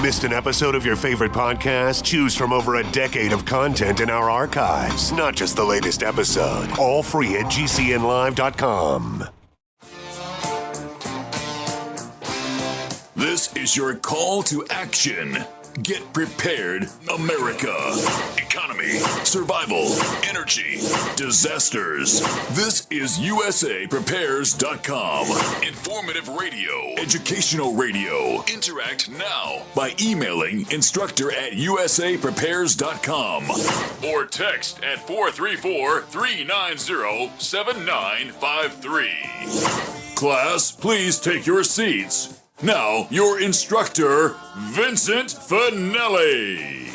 Missed an episode of your favorite podcast? Choose from over a decade of content in our archives, not just the latest episode. All free at gcnlive.com. This is your call to action. Get prepared, America. Economy, survival, energy, disasters. This is USAPrepares.com. Informative radio, educational radio. Interact now by emailing instructor@USAPrepares.com or text at 434-390-7953. Class, please take your seats. Now, your instructor, Vincent Finelli.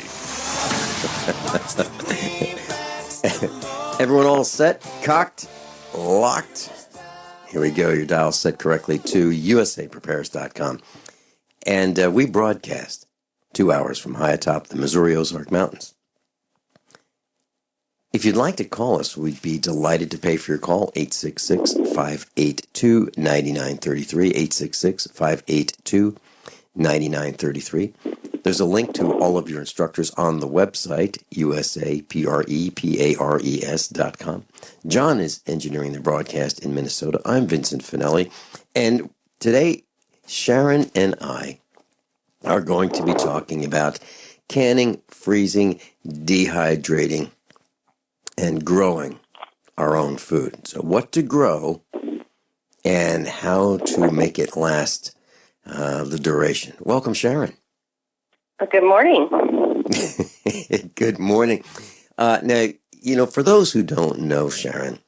Everyone all set, cocked, locked? Here we go. Your dial set correctly to USAPrepares.com. And we broadcast 2 hours from high atop the Missouri Ozark Mountains. If you'd like to call us, we'd be delighted to pay for your call, 866-582-9933, 866-582-9933. There's a link to all of your instructors on the website, USAPREPARES.com. John is engineering the broadcast in Minnesota. I'm Vincent Finelli, and today Sharon and I are going to be talking about canning, freezing, dehydrating, and growing our own food. So what to grow and how to make it last the duration. Welcome, Sharon. Good morning. Good morning. Now, for those who don't know Sharon,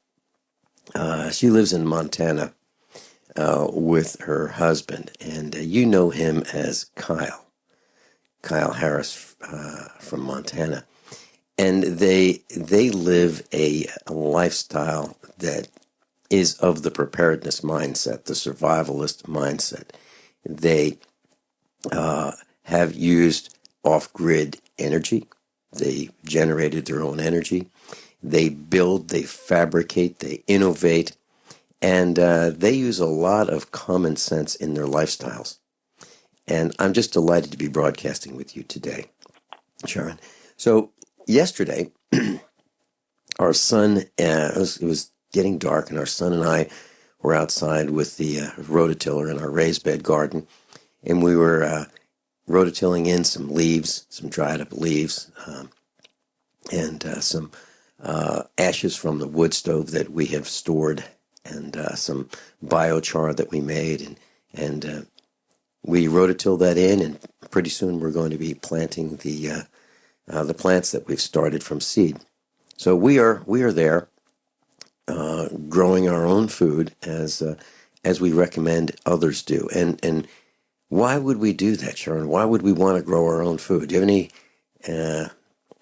she lives in Montana with her husband, and you know him as Kyle Harris from Montana. And they live a lifestyle that is of the preparedness mindset, the survivalist mindset. They have used off-grid energy. They generated their own energy. They build, they fabricate, they innovate, and they use a lot of common sense in their lifestyles. And I'm just delighted to be broadcasting with you today, Sharon. So yesterday, our son, it was getting dark, and our son and I were outside with the rototiller in our raised bed garden, and we were rototilling in some leaves, some dried up leaves, and some ashes from the wood stove that we have stored, and some biochar that we made, and we rototilled that in, and pretty soon we're going to be planting the plants that we've started from seed. So we are there, growing our own food as we recommend others do. And why would we do that, Sharon? Why would we want to grow our own food? Do you have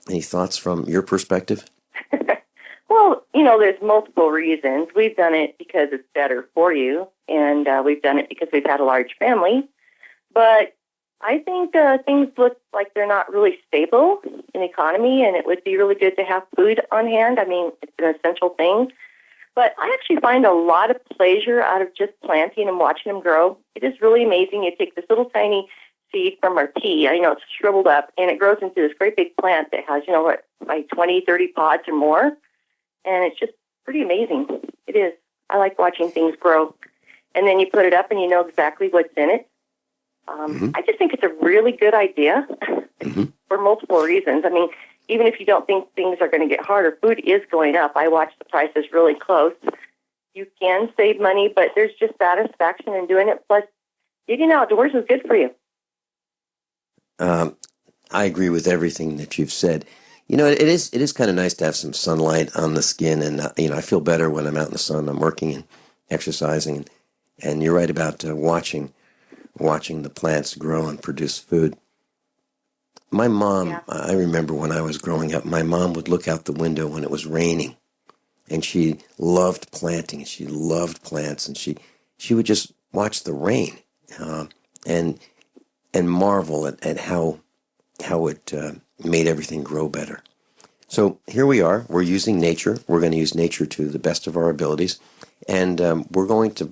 any thoughts from your perspective? Well, there's multiple reasons. We've done it because it's better for you, and we've done it because we've had a large family. But I think things look like they're not really stable in the economy, and it would be really good to have food on hand. I mean, it's an essential thing. But I actually find a lot of pleasure out of just planting and watching them grow. It is really amazing. You take this little tiny seed from our pea, it's shriveled up, and it grows into this great big plant that has, like 20, 30 pods or more. And it's just pretty amazing. It is. I like watching things grow. And then you put it up and you know exactly what's in it. I just think it's a really good idea for multiple reasons. I mean, even if you don't think things are going to get harder, food is going up. I watch the prices really close. You can save money, but there's just satisfaction in doing it. Plus, eating outdoors is good for you. I agree with everything that you've said. It is kind of nice to have some sunlight on the skin, and I feel better when I'm out in the sun. I'm working and exercising, and you're right about watching the plants grow and produce food. My mom, I remember when I was growing up, my mom would look out the window when it was raining, and she loved planting, and she loved plants, and she would just watch the rain and marvel at how it made everything grow better. So here we are. We're using nature. We're going to use nature to the best of our abilities, and we're going to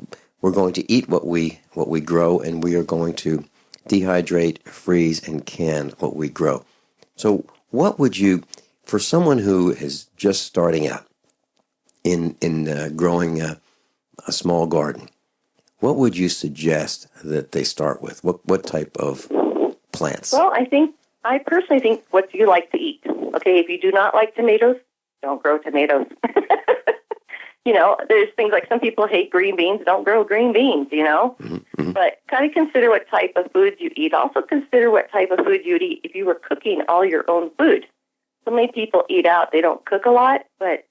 eat what we grow, and we are going to dehydrate, freeze, and can what we grow. So what would you, for someone who is just starting out in growing a small garden, what would you suggest that they start with? What type of plants? Well, I personally think what do you like to eat? Okay, if you do not like tomatoes, don't grow tomatoes. There's things like some people hate green beans, don't grow green beans, Mm-hmm. But kind of consider what type of foods you eat. Also consider what type of food you'd eat if you were cooking all your own food. So many people eat out, they don't cook a lot, but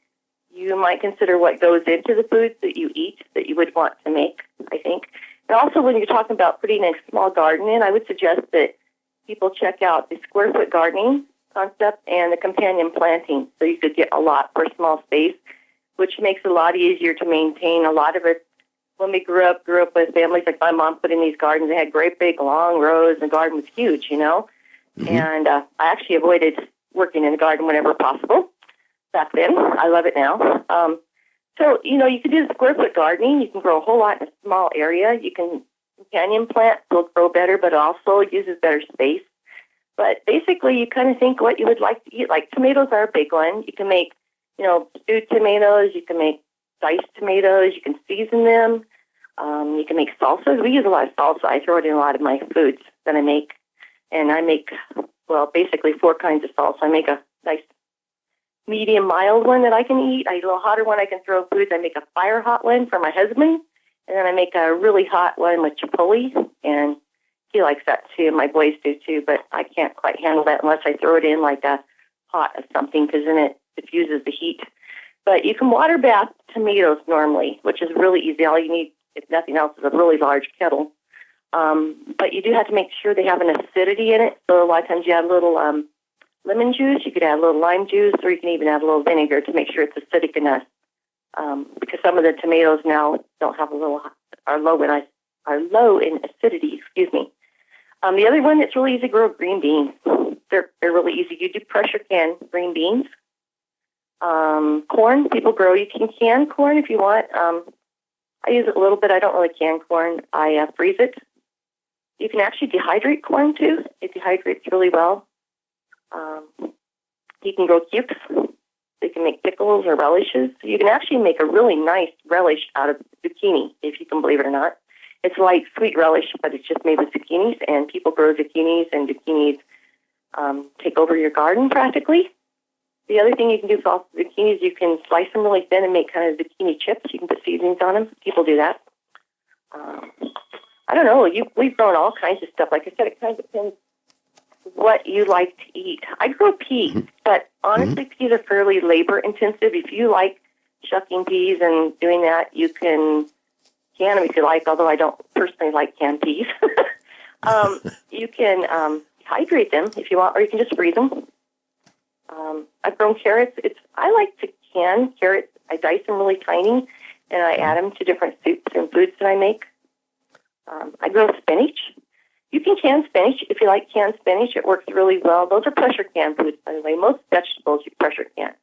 you might consider what goes into the foods that you eat that you would want to make, I think. And also when you're talking about putting a small garden in, I would suggest that people check out the square foot gardening concept and the companion planting so you could get a lot for a small space, which makes it a lot easier to maintain. A lot of it, when we grew up with families like my mom put in these gardens. They had great big long rows, and the garden was huge, Mm-hmm. And I actually avoided working in the garden whenever possible back then. I love it now. So, you can do the square foot gardening. You can grow a whole lot in a small area. You can companion plant, will grow better, but also uses better space. But basically, you kind of think what you would like to eat. Like tomatoes are a big one. You can make, stewed tomatoes. You can make diced tomatoes. You can season them. You can make salsas. We use a lot of salsa. I throw it in a lot of my foods that I make. And I make, basically 4 kinds of salsa. I make a nice medium mild one that I can eat. I eat a little hotter one I can throw in foods. I make a fire hot one for my husband. And then I make a really hot one with chipotle. And he likes that too. My boys do too. But I can't quite handle that unless I throw it in like a pot of something because then it diffuses the heat. But you can water bath tomatoes normally, which is really easy. All you need, if nothing else, is a really large kettle. But you do have to make sure they have an acidity in it. So a lot of times you add a little lemon juice. You could add a little lime juice, or you can even add a little vinegar to make sure it's acidic enough. Because some of the tomatoes now don't have are low in acidity. Excuse me. The other one that's really easy to grow green beans. They're really easy. You do pressure can green beans. Corn, people grow. You can can corn if you want. I use it a little bit. I don't really can corn. I freeze it. You can actually dehydrate corn too. It dehydrates really well. You can grow cukes. You can make pickles or relishes. You can actually make a really nice relish out of zucchini, if you can believe it or not. It's like sweet relish, but it's just made with zucchinis, and people grow zucchinis, and zucchinis take over your garden practically. The other thing you can do with all zucchinis, you can slice them really thin and make kind of zucchini chips. You can put seasonings on them. People do that. I don't know. We've grown all kinds of stuff. Like I said, it kind of depends what you like to eat. I grow peas, but honestly, peas are fairly labor-intensive. If you like shucking peas and doing that, you can them if you like, although I don't personally like canned peas. You can hydrate them if you want, or you can just freeze them. I've grown carrots. I like to can carrots. I dice them really tiny, and I add them to different soups and foods that I make. I grow spinach. You can can spinach if you like canned spinach. It works really well. Those are pressure can foods, by the way. Most vegetables you pressure can.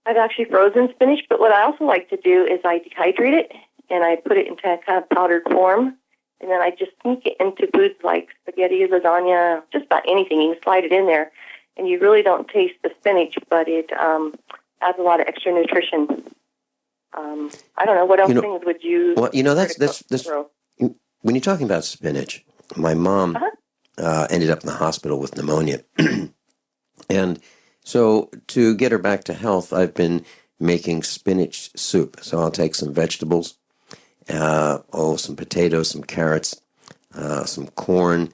I've actually frozen spinach, but what I also like to do is I dehydrate it, and I put it into a kind of powdered form, and then I just sneak it into foods like spaghetti, lasagna, just about anything. You can slide it in there, and you really don't taste the spinach, but it adds a lot of extra nutrition. I don't know. What else things would you... Well, that's when you're talking about spinach, my mom ended up in the hospital with pneumonia. And so to get her back to health, I've been making spinach soup. So I'll take some vegetables, some potatoes, some carrots, some corn,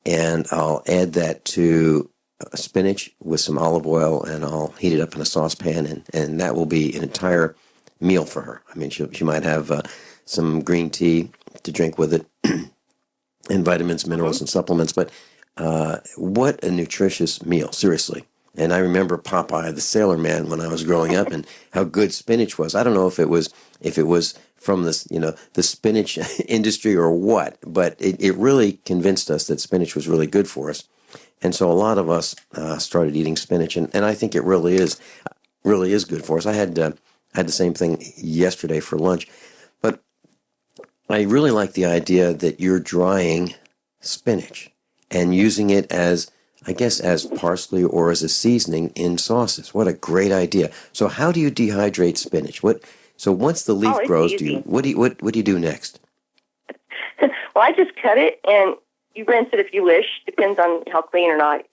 and I'll add that to spinach with some olive oil, and I'll heat it up in a saucepan, and that will be an entire meal for her. I mean, she might have some green tea to drink with it, and vitamins, minerals, and supplements. But what a nutritious meal, seriously. And I remember Popeye the Sailor Man when I was growing up, and how good spinach was. I don't know if it was from this, the spinach industry or what, but it really convinced us that spinach was really good for us. And so a lot of us started eating spinach, and I think it really is good for us. I had the same thing yesterday for lunch. But I really like the idea that you're drying spinach and using it as, I guess, as parsley or as a seasoning in sauces. What a great idea. So how do you dehydrate spinach? So once the leaf grows, easy. what do you do next? Well, I just cut it, and you rinse it if you wish. Depends on how clean or not,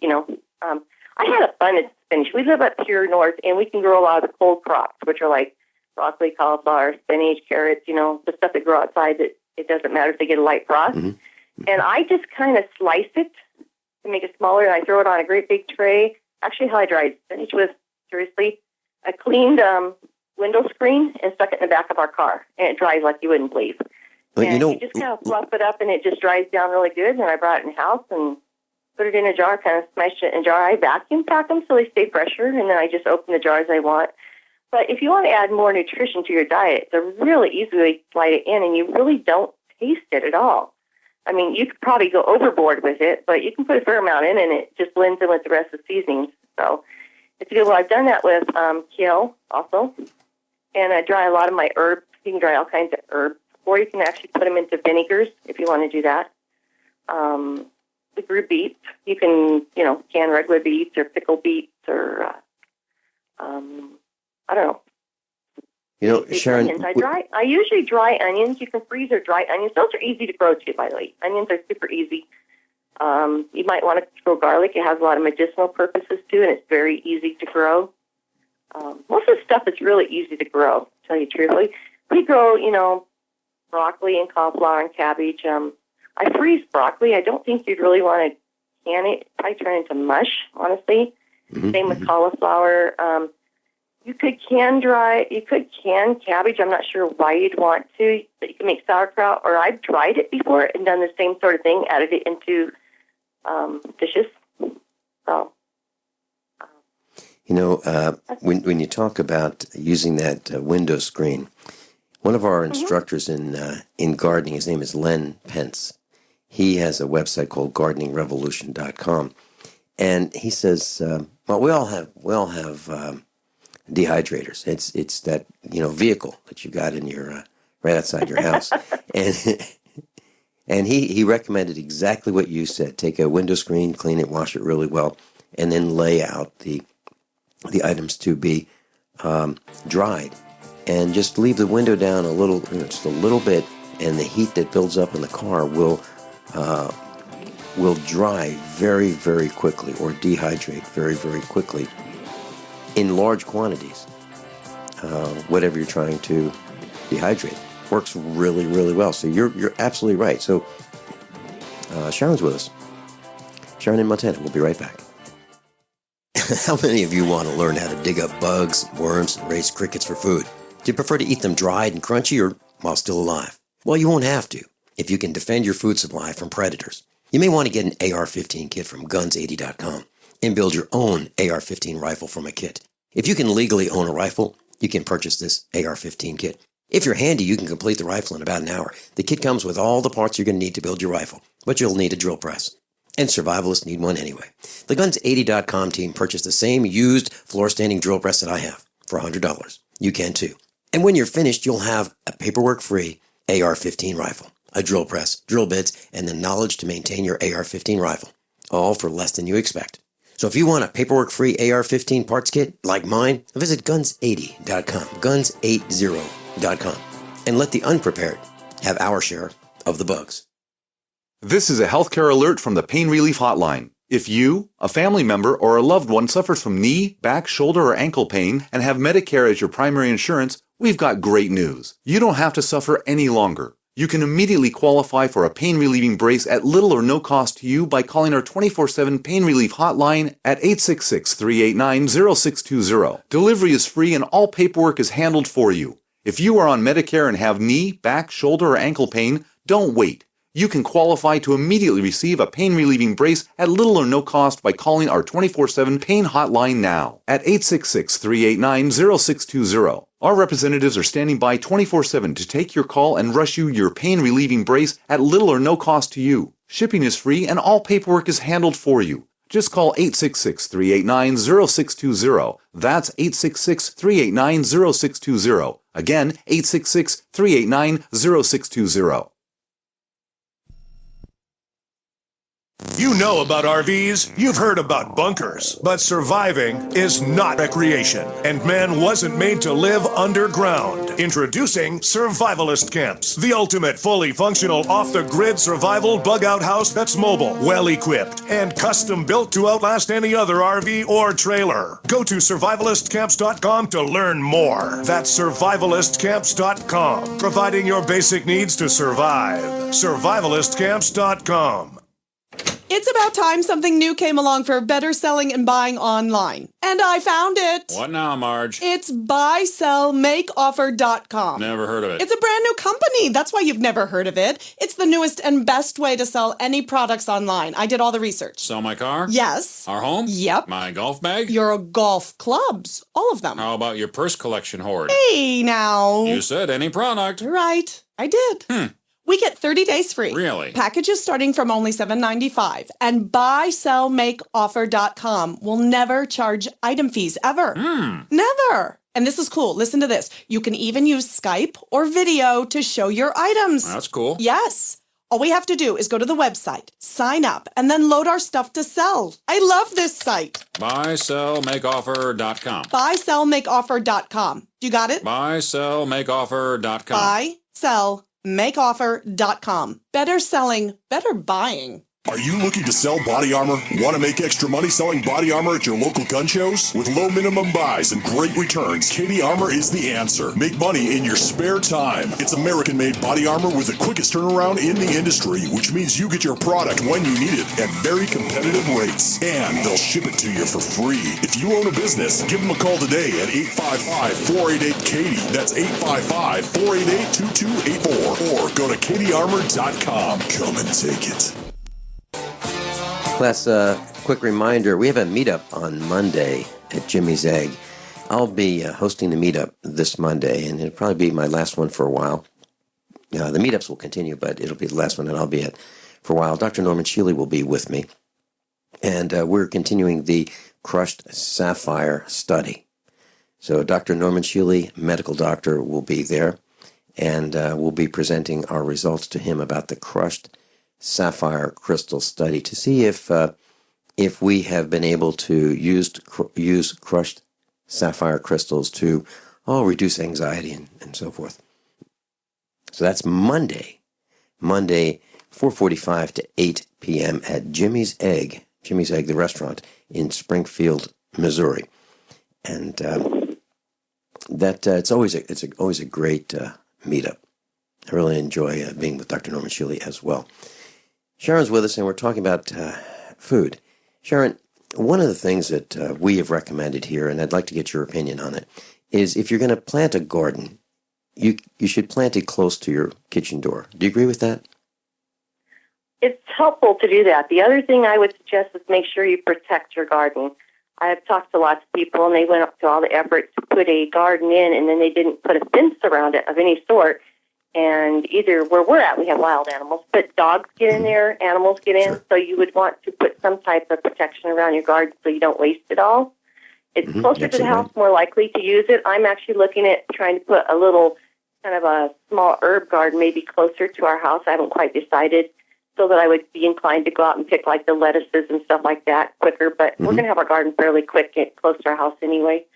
I had abundant spinach. We live up here north, and we can grow a lot of the cold crops, which are like broccoli, cauliflower, spinach, carrots, the stuff that grow outside that it doesn't matter if they get a light frost. Mm-hmm. And I just kind of slice it to make it smaller, and I throw it on a great big tray. Actually, how I dried spinach was, seriously, I cleaned window screen and stuck it in the back of our car, and it dries like you wouldn't believe. But and you just kind of fluff it up, and it just dries down really good. And I brought it in the house and put it in a jar, kind of smashed it in a jar. I vacuum pack them so they stay fresher, and then I just open the jars I want. But if you want to add more nutrition to your diet, it's a really easy way to slide it in, and you really don't taste it at all. I mean, you could probably go overboard with it, but you can put a fair amount in, and it just blends in with the rest of the seasonings. So it's good. Well, I've done that with kale also, and I dry a lot of my herbs. You can dry all kinds of herbs, or you can actually put them into vinegars if you want to do that. The grew beets, you can, can regular beets or pickle beets or, I don't know. Sharon, I usually dry onions. You can freeze or dry onions. Those are easy to grow too, by the way. Onions are super easy. You might want to grow garlic. It has a lot of medicinal purposes too, and it's very easy to grow. Most of the stuff is really easy to grow, to tell you truthfully. We grow, broccoli and cauliflower and cabbage. I freeze broccoli. I don't think you'd really want to can it. Probably turn into mush, honestly. Mm-hmm. Same with cauliflower. You could can cabbage. I'm not sure why you'd want to, but you can make sauerkraut, or I've tried it before and done the same sort of thing, added it into dishes. So, when you talk about using that window screen, one of our instructors in gardening, his name is Len Pence. He has a website called gardeningrevolution.com, and he says, we all have dehydrators. It's that vehicle that you got in your right outside your house, and he recommended exactly what you said. Take a window screen, clean it, wash it really well, and then lay out the items to be dried, and just leave the window down just a little bit, and the heat that builds up in the car will dry very, very quickly, or dehydrate very, very quickly in large quantities. Whatever you're trying to dehydrate works really, really well. So you're absolutely right. So Sharon's with us. Sharon in Montana. We'll be right back. How many of you want to learn how to dig up bugs, worms, and raise crickets for food? Do you prefer to eat them dried and crunchy or while still alive? Well, you won't have to if you can defend your food supply from predators. You may want to get an AR-15 kit from guns80.com and build your own AR-15 rifle from a kit. If you can legally own a rifle, you can purchase this AR-15 kit. If you're handy, you can complete the rifle in about an hour. The kit comes with all the parts you're going to need to build your rifle, but you'll need a drill press. And survivalists need one anyway. The Guns80.com team purchased the same used floor-standing drill press that I have for $100. You can too. And when you're finished, you'll have a paperwork-free AR-15 rifle, a drill press, drill bits, and the knowledge to maintain your AR-15 rifle, all for less than you expect. So if you want a paperwork-free AR-15 parts kit like mine, visit Guns80.com, Guns80.com, and let the unprepared have our share of the bugs. This is a healthcare alert from the Pain Relief Hotline. If you, a family member, or a loved one suffers from knee, back, shoulder, or ankle pain and have Medicare as your primary insurance, we've got great news. You don't have to suffer any longer. You can immediately qualify for a pain-relieving brace at little or no cost to you by calling our 24/7 Pain Relief Hotline at 866-389-0620. Delivery is free and all paperwork is handled for you. If you are on Medicare and have knee, back, shoulder, or ankle pain, don't wait. You can qualify to immediately receive a pain-relieving brace at little or no cost by calling our 24/7 Pain Hotline now at 866-389-0620. Our representatives are standing by 24/7 to take your call and rush you your pain-relieving brace at little or no cost to you. Shipping is free and all paperwork is handled for you. Just call 866-389-0620. That's 866-389-0620. Again, 866-389-0620. You know about RVs, you've heard about bunkers, but surviving is not recreation, and man wasn't made to live underground. Introducing Survivalist Camps, the ultimate fully functional off-the-grid survival bug-out house that's mobile, well-equipped, and custom-built to outlast any other RV or trailer. Go to survivalistcamps.com to learn more. That's survivalistcamps.com, providing your basic needs to survive. Survivalistcamps.com. It's about time something new came along for better selling and buying online. And I found it. What now, Marge? It's buysellmakeoffer.com. Never heard of it. It's a brand new company. That's why you've never heard of it. It's the newest and best way to sell any products online. I did all the research. Sell my car? Yes. Our home? Yep. My golf bag? Your golf clubs. All of them. How about your purse collection hoard? Hey, now. You said any product. Right. I did. We get 30 days free. Really? Packages starting from only $7.95. And buysellmakeoffer.com will never charge item fees, ever. Never. And this is cool. Listen to this. You can even use Skype or video to show your items. That's cool. Yes. All we have to do is go to the website, sign up, and then load our stuff to sell. I love this site. Buysellmakeoffer.com. Buysellmakeoffer.com. You got it? Buysellmakeoffer.com. Buysellmakeoffer.com. Better selling, better buying. Are you looking to sell body armor? Want to make extra money selling body armor at your local gun shows? With low minimum buys and great returns, Katie Armor is the answer. Make money in your spare time. It's American-made body armor with the quickest turnaround in the industry, which means you get your product when you need it at very competitive rates. And they'll ship it to you for free. If you own a business, give them a call today at 855-488-KATIE. That's 855-488-2284. Or go to katiearmor.com. Come and take it. Class, quick reminder, we have a meetup on Monday at Jimmy's Egg. I'll be hosting the meetup this Monday, and it'll probably be my last one for a while. The meetups will continue, but it'll be the last one that I'll be at for a while. Dr. Norman Shealy will be with me, and we're continuing the crushed sapphire study. So Dr. Norman Shealy, medical doctor, will be there, and we'll be presenting our results to him about the crushed sapphire crystal study to see if we have been able to use crushed sapphire crystals to reduce anxiety and so forth. So that's Monday 4:45 to 8 p.m. at Jimmy's Egg, the restaurant in Springfield, Missouri, and it's always a great meetup. I really enjoy being with Dr. Norman Shealy as well. Sharon's with us, and we're talking about food. Sharon, one of the things that we have recommended here, and I'd like to get your opinion on it, is if you're going to plant a garden, you should plant it close to your kitchen door. Do you agree with that? It's helpful to do that. The other thing I would suggest is make sure you protect your garden. I have talked to lots of people, and they went up to all the effort to put a garden in, and then they didn't put a fence around it of any sort. And either where we're at, we have wild animals, but dogs get in there, animals get in, so you would want to put some type of protection around your garden so you don't waste it all. It's closer to the house, more likely to use it. I'm actually looking at trying to put a little kind of a small herb garden maybe closer to our house. I haven't quite decided, so that I would be inclined to go out and pick like the lettuces and stuff like that quicker, but we're going to have our garden fairly quick and close to our house anyway.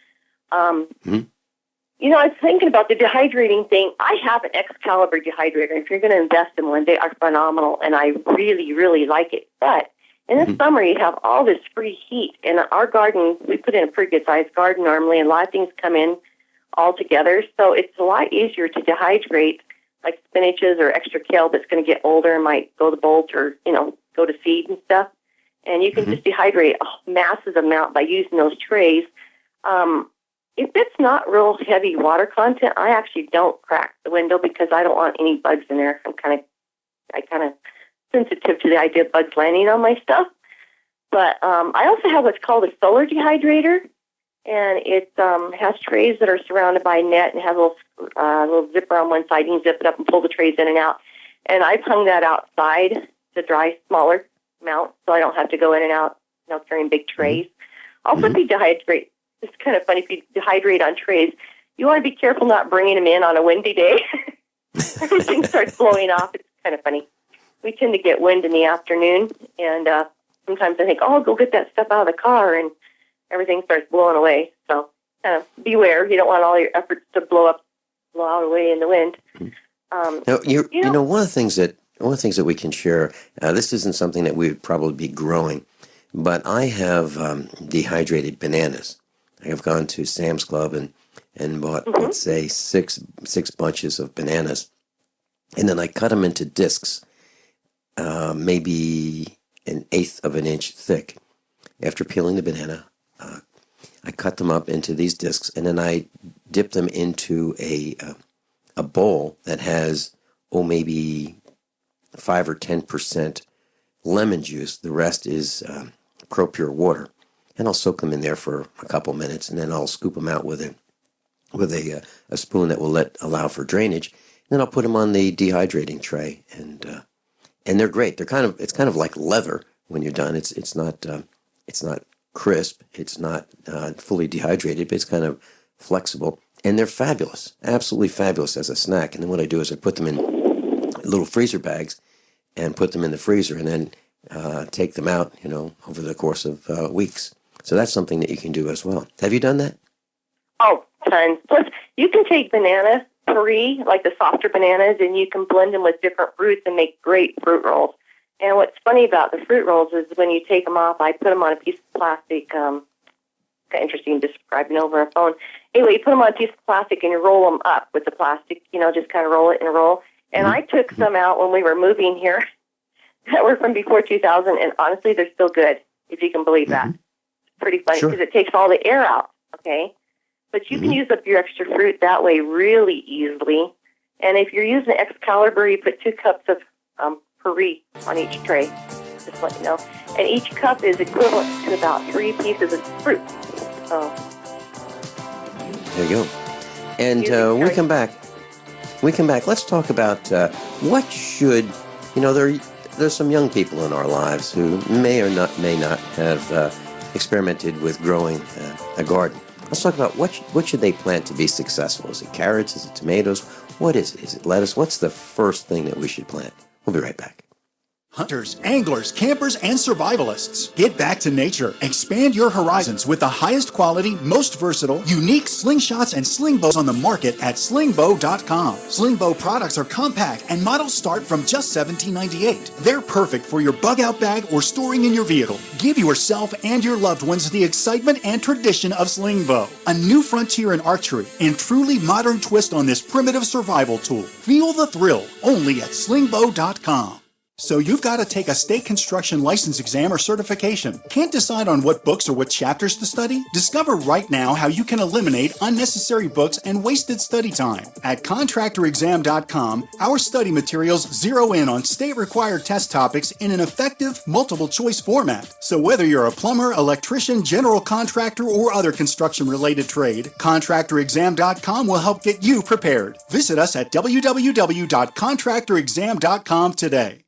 You know, I was thinking about the dehydrating thing. I have an Excalibur dehydrator. If you're going to invest in one, they are phenomenal, and I really, really like it. But in the summer, you have all this free heat. And our garden, we put in a pretty good-sized garden normally, and a lot of things come in all together. So it's a lot easier to dehydrate, like spinaches or extra kale that's going to get older and might go to bolt or, go to seed and stuff. And you can just dehydrate a massive amount by using those trays. If it's not real heavy water content, I actually don't crack the window because I don't want any bugs in there. I'm kind of sensitive to the idea of bugs landing on my stuff. But I also have what's called a solar dehydrator, and it has trays that are surrounded by a net and has a little zipper on one side. You can zip it up and pull the trays in and out. And I've hung that outside to dry smaller amounts, so I don't have to go in and out, carrying big trays. Also, if you dehydrate, it's kind of funny, if you dehydrate on trays, you want to be careful not bringing them in on a windy day. Everything starts blowing off. It's kind of funny. We tend to get wind in the afternoon, and sometimes I think, oh, go get that stuff out of the car, and everything starts blowing away. So kind of beware. You don't want all your efforts to blow out away in the wind. Now, one of the things that we can share, this isn't something that we would probably be growing, but I have dehydrated bananas. I have gone to Sam's Club and bought, let's say, six bunches of bananas, and then I cut them into discs, maybe 1/8 of an inch thick. After peeling the banana, I cut them up into these discs, and then I dip them into a bowl that has, maybe 5 or 10% lemon juice. The rest is pure water, and I'll soak them in there for a couple minutes, and then I'll scoop them out with a spoon that will allow for drainage. Then I'll put them on the dehydrating tray, and they're great. It's kind of like leather when you're done. It's not crisp. It's not fully dehydrated, but it's kind of flexible, and they're fabulous, absolutely fabulous as a snack. And then what I do is I put them in little freezer bags and put them in the freezer, and then take them out, over the course of weeks. So that's something that you can do as well. Have you done that? Oh, tons. Plus, you can take banana puree, like the softer bananas, and you can blend them with different fruits and make great fruit rolls. And what's funny about the fruit rolls is when you take them off, I put them on a piece of plastic. Kind of interesting describing over a phone. Anyway, you put them on a piece of plastic and you roll them up with the plastic, just kind of roll it in a roll. And I took some out when we were moving here that were from before 2000, and honestly, they're still good, if you can believe that. It's pretty funny because it takes all the air out, okay? But you can use up your extra fruit that way really easily. And if you're using Excalibur, you put 2 cups of puree on each tray, just let you know. And each cup is equivalent to about 3 pieces of fruit. So there you go. And we come back. Let's talk about what should, there's some young people in our lives who may not have experimented with growing a garden. Let's talk about what should they plant to be successful. Is it carrots? Is it tomatoes? What is it? Is it lettuce? What's the first thing that we should plant? We'll be right back. Hunters, anglers, campers, and survivalists. Get back to nature. Expand your horizons with the highest quality, most versatile, unique slingshots and sling bows on the market at slingbow.com. Sling bow products are compact and models start from just $17.98. They're perfect for your bug out bag or storing in your vehicle. Give yourself and your loved ones the excitement and tradition of sling bow. A new frontier in archery and truly modern twist on this primitive survival tool. Feel the thrill only at slingbow.com. So you've got to take a state construction license exam or certification. Can't decide on what books or what chapters to study? Discover right now how you can eliminate unnecessary books and wasted study time. At contractorexam.com, our study materials zero in on state-required test topics in an effective, multiple-choice format. So whether you're a plumber, electrician, general contractor, or other construction-related trade, contractorexam.com will help get you prepared. Visit us at www.contractorexam.com today.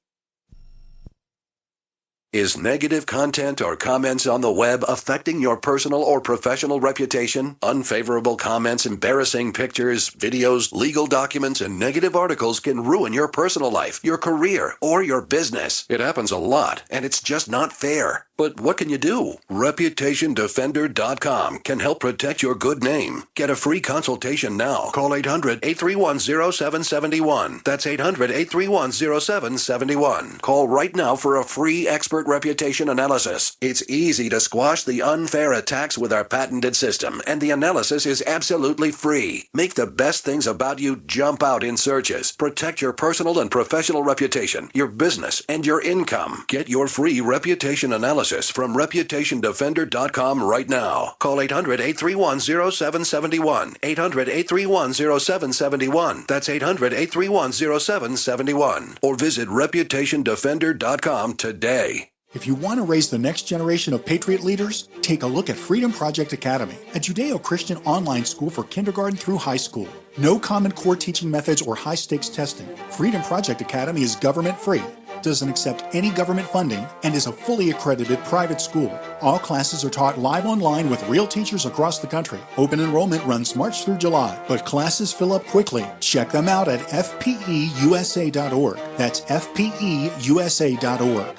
Is negative content or comments on the web affecting your personal or professional reputation? Unfavorable comments, embarrassing pictures, videos, legal documents, and negative articles can ruin your personal life, your career, or your business. It happens a lot, and it's just not fair. But what can you do? ReputationDefender.com can help protect your good name. Get a free consultation now. Call 800-831-0771. That's 800-831-0771. Call right now for a free expert reputation analysis. It's easy to squash the unfair attacks with our patented system, and the analysis is absolutely free. Make the best things about you jump out in searches. Protect your personal and professional reputation, your business, and your income. Get your free reputation analysis from ReputationDefender.com right now. Call 800-831-0771. 800-831-0771. That's 800-831-0771. Or visit ReputationDefender.com today. If you want to raise the next generation of Patriot leaders, take a look at Freedom Project Academy, a Judeo-Christian online school for kindergarten through high school. No Common Core teaching methods or high-stakes testing. Freedom Project Academy is government-free. doesn't accept any government funding and is a fully accredited private school. All classes are taught live online with real teachers across the country. Open enrollment runs March through July, but classes fill up quickly. Check them out at fpeusa.org. That's fpeusa.org.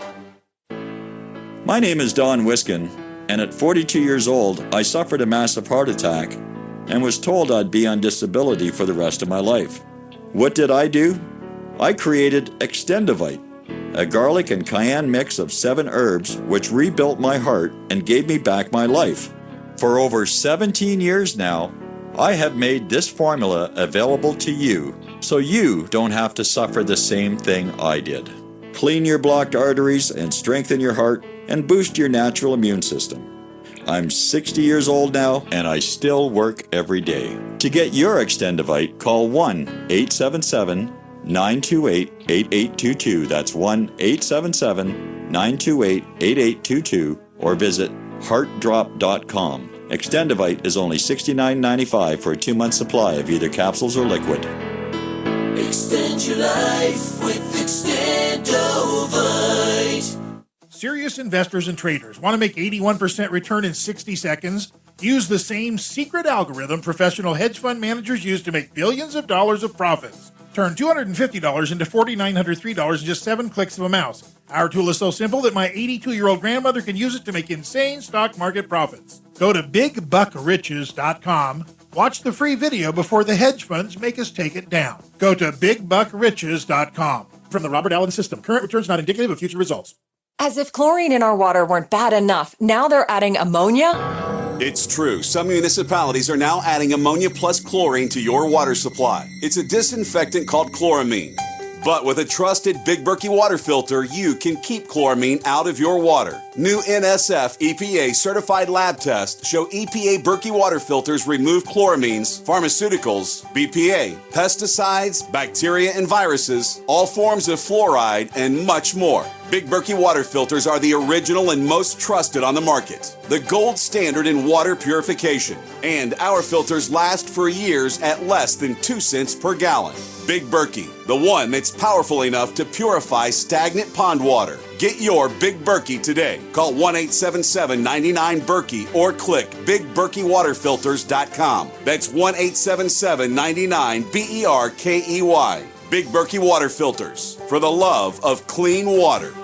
My name is Don Wiskin, and at 42 years old, I suffered a massive heart attack and was told I'd be on disability for the rest of my life. What did I do? I created Extendivite, a garlic and cayenne mix of 7 herbs which rebuilt my heart and gave me back my life. For over 17 years now, I have made this formula available to you so you don't have to suffer the same thing I did. Clean your blocked arteries and strengthen your heart and boost your natural immune system. I'm 60 years old now, and I still work every day. To get your Extendivite, call 1-877-928-8822. That's 1-877-928-8822, or visit heartdrop.com. Extendivite is only $69.95 for a 2-month supply of either capsules or liquid. Extend your life with Extendovite. Serious investors and traders want to make 81% return in 60 seconds? Use the same secret algorithm professional hedge fund managers use to make billions of dollars of profits. Turn $250 into $4,903 in just 7 clicks of a mouse. Our tool is so simple that my 82-year-old grandmother can use it to make insane stock market profits. Go to BigBuckRiches.com. Watch the free video before the hedge funds make us take it down. Go to BigBuckRiches.com. From the Robert Allen System, current returns not indicative of future results. As if chlorine in our water weren't bad enough, now they're adding ammonia? It's true. Some municipalities are now adding ammonia plus chlorine to your water supply. It's a disinfectant called chloramine. But with a trusted Big Berkey water filter, you can keep chloramine out of your water. New NSF EPA certified lab tests show EPA Berkey water filters remove chloramines, pharmaceuticals, BPA, pesticides, bacteria and viruses, all forms of fluoride, and much more. Big Berkey water filters are the original and most trusted on the market. The gold standard in water purification. And our filters last for years at less than 2 cents per gallon. Big Berkey, the one that's powerful enough to purify stagnant pond water. Get your Big Berkey today. Call 1-877-99-BERKEY or click BigBerkeyWaterFilters.com. That's 1-877-99-BERKEY. Big Berkey Water Filters, for the love of clean water.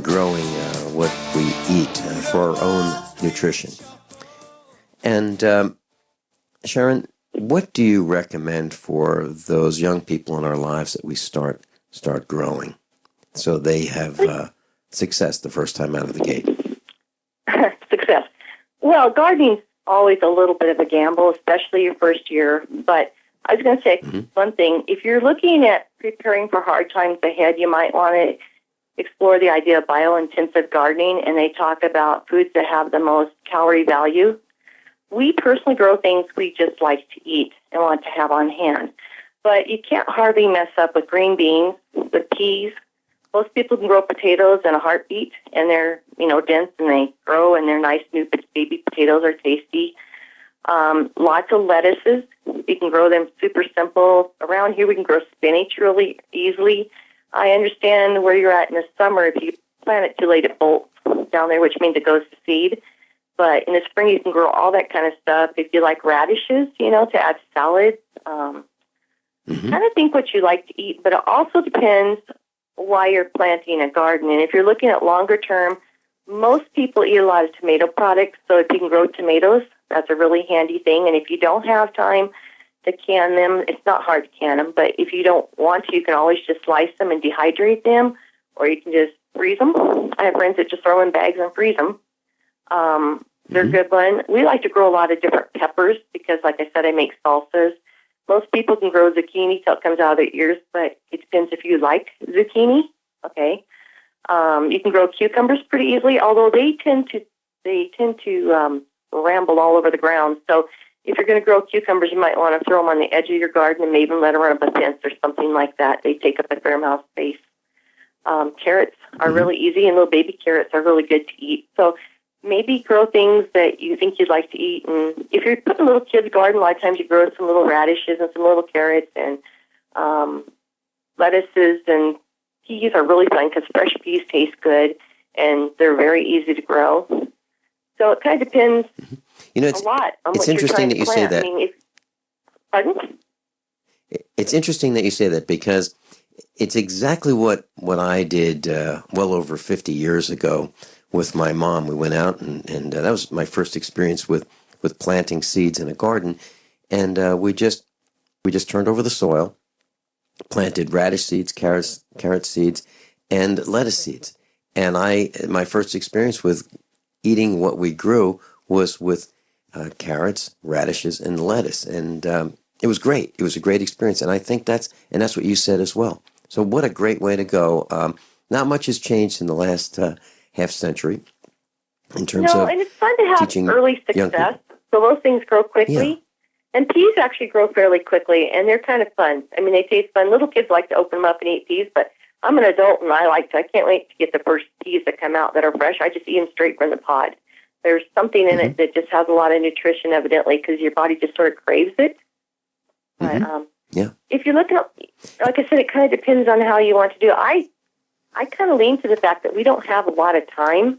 Growing what we eat for our own nutrition. And Sharon, what do you recommend for those young people in our lives that we start growing so they have success the first time out of the gate? Success. Well, gardening's always a little bit of a gamble, especially your first year. But I was going to say one thing. If you're looking at preparing for hard times ahead, you might want to explore the idea of bio-intensive gardening, and they talk about foods that have the most calorie value. We personally grow things we just like to eat and want to have on hand. But you can't hardly mess up with green beans, with peas. Most people can grow potatoes in a heartbeat, and they're, dense, and they grow, and they're nice new baby potatoes are tasty. Lots of lettuces. We can grow them super simple. Around here, we can grow spinach really easily. I understand where you're at in the summer. If you plant it too late, it bolts down there, which means it goes to seed. But in the spring, you can grow all that kind of stuff. If you like radishes, to add salad, kind of think what you like to eat. But it also depends why you're planting a garden. And if you're looking at longer term, most people eat a lot of tomato products. So if you can grow tomatoes, that's a really handy thing. And if you don't have time to can them, it's not hard to can them. But if you don't want to, you can always just slice them and dehydrate them, or you can just freeze them. I have friends that just throw in bags and freeze them. They're a good one. We like to grow a lot of different peppers because, like I said, I make salsas. Most people can grow zucchini till it comes out of their ears, but it depends if you like zucchini. Okay. You can grow cucumbers pretty easily, although they tend to ramble all over the ground. So if you're going to grow cucumbers, you might want to throw them on the edge of your garden and maybe let them run up a fence or something like that. They take up a fair amount of space. Carrots are really easy, and little baby carrots are really good to eat. So maybe grow things that you think you'd like to eat. And if you're putting a little kid's garden, a lot of times you grow some little radishes and some little carrots and lettuces and peas are really fun because fresh peas taste good, and they're very easy to grow. So it kind of depends It's, a lot on it's what you're interesting trying that to you say plant. that. I mean, pardon? It's interesting that you say that because it's exactly what I did well over 50 years ago with my mom. We went out and that was my first experience with planting seeds in a garden. And we just turned over the soil, planted radish seeds, carrot seeds, and lettuce seeds. And my first experience with eating what we grew was with carrots, radishes, and lettuce. And it was great. It was a great experience. And I think that's what you said as well. So what a great way to go. Not much has changed in the last half century in terms of and it's fun to have teaching early young people. success. So those things grow quickly. Yeah. And peas actually grow fairly quickly, and they're kind of fun. I mean, they taste fun. Little kids like to open them up and eat peas, but I'm an adult, and I can't wait to get the first peas that come out that are fresh. I just eat them straight from the pod. There's something in it that just has a lot of nutrition, evidently, because your body just sort of craves it. But if you're looking up, like I said, it kind of depends on how you want to do it. I kind of lean to the fact that we don't have a lot of time.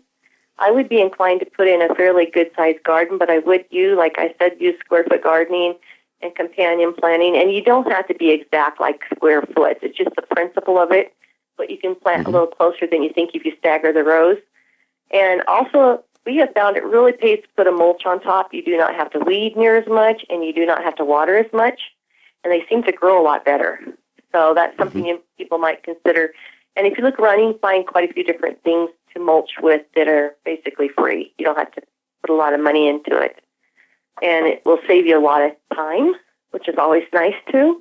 I would be inclined to put in a fairly good-sized garden, but I would like I said, use square-foot gardening and companion planting. And you don't have to be exact like square foot. It's just the principle of it. But you can plant a little closer than you think if you stagger the rows. And also, we have found it really pays to put a mulch on top. You do not have to weed near as much, and you do not have to water as much. And they seem to grow a lot better. So that's something people might consider. And if you look around, you can find quite a few different things to mulch with that are basically free. You don't have to put a lot of money into it. And it will save you a lot of time, which is always nice too.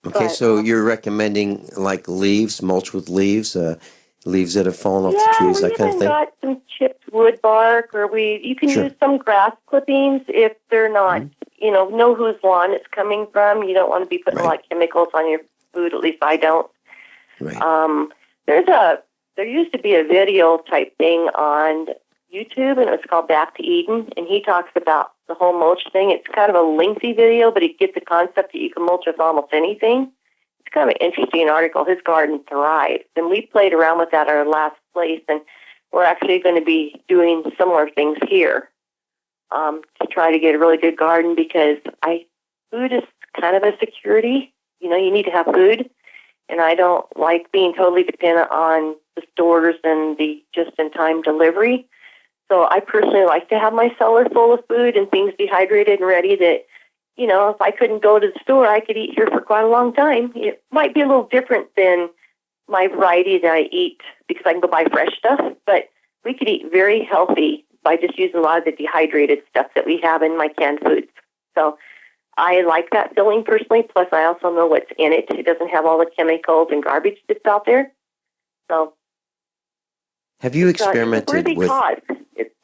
Okay, so you're recommending like leaves, mulch with leaves, leaves that have fallen off the trees, that kind of thing? Yeah, we got some chipped wood bark, or you can use some grass clippings if they're not, know whose lawn it's coming from. You don't want to be putting a lot of chemicals on your food, at least I don't. Right. There used to be a video type thing on YouTube, and it was called Back to Eden, and he talks about the whole mulch thing. It's kind of a lengthy video, but he gets the concept that you can mulch with almost anything. It's kind of an interesting article. His garden thrives, and we played around with that at our last place, and we're actually going to be doing similar things here to try to get a really good garden, because food is kind of a security. You need to have food, and I don't like being totally dependent on the stores and the just-in-time delivery. So I personally like to have my cellar full of food and things dehydrated and ready that, if I couldn't go to the store, I could eat here for quite a long time. It might be a little different than my variety that I eat because I can go buy fresh stuff, but we could eat very healthy by just using a lot of the dehydrated stuff that we have in my canned foods. So I like that feeling personally, plus I also know what's in it. It doesn't have all the chemicals and garbage that's out there. So have you experimented with... people.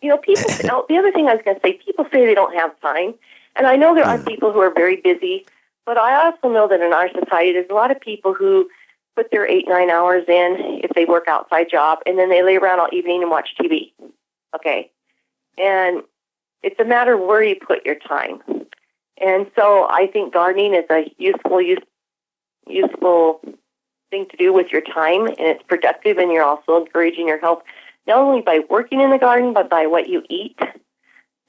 The other thing I was going to say, people say they don't have time, and I know there are people who are very busy, but I also know that in our society, there's a lot of people who put their 8-9 hours in if they work outside job, and then they lay around all evening and watch TV. Okay, and it's a matter of where you put your time, and so I think gardening is a useful thing to do with your time, and it's productive, and you're also encouraging your health, not only by working in the garden, but by what you eat.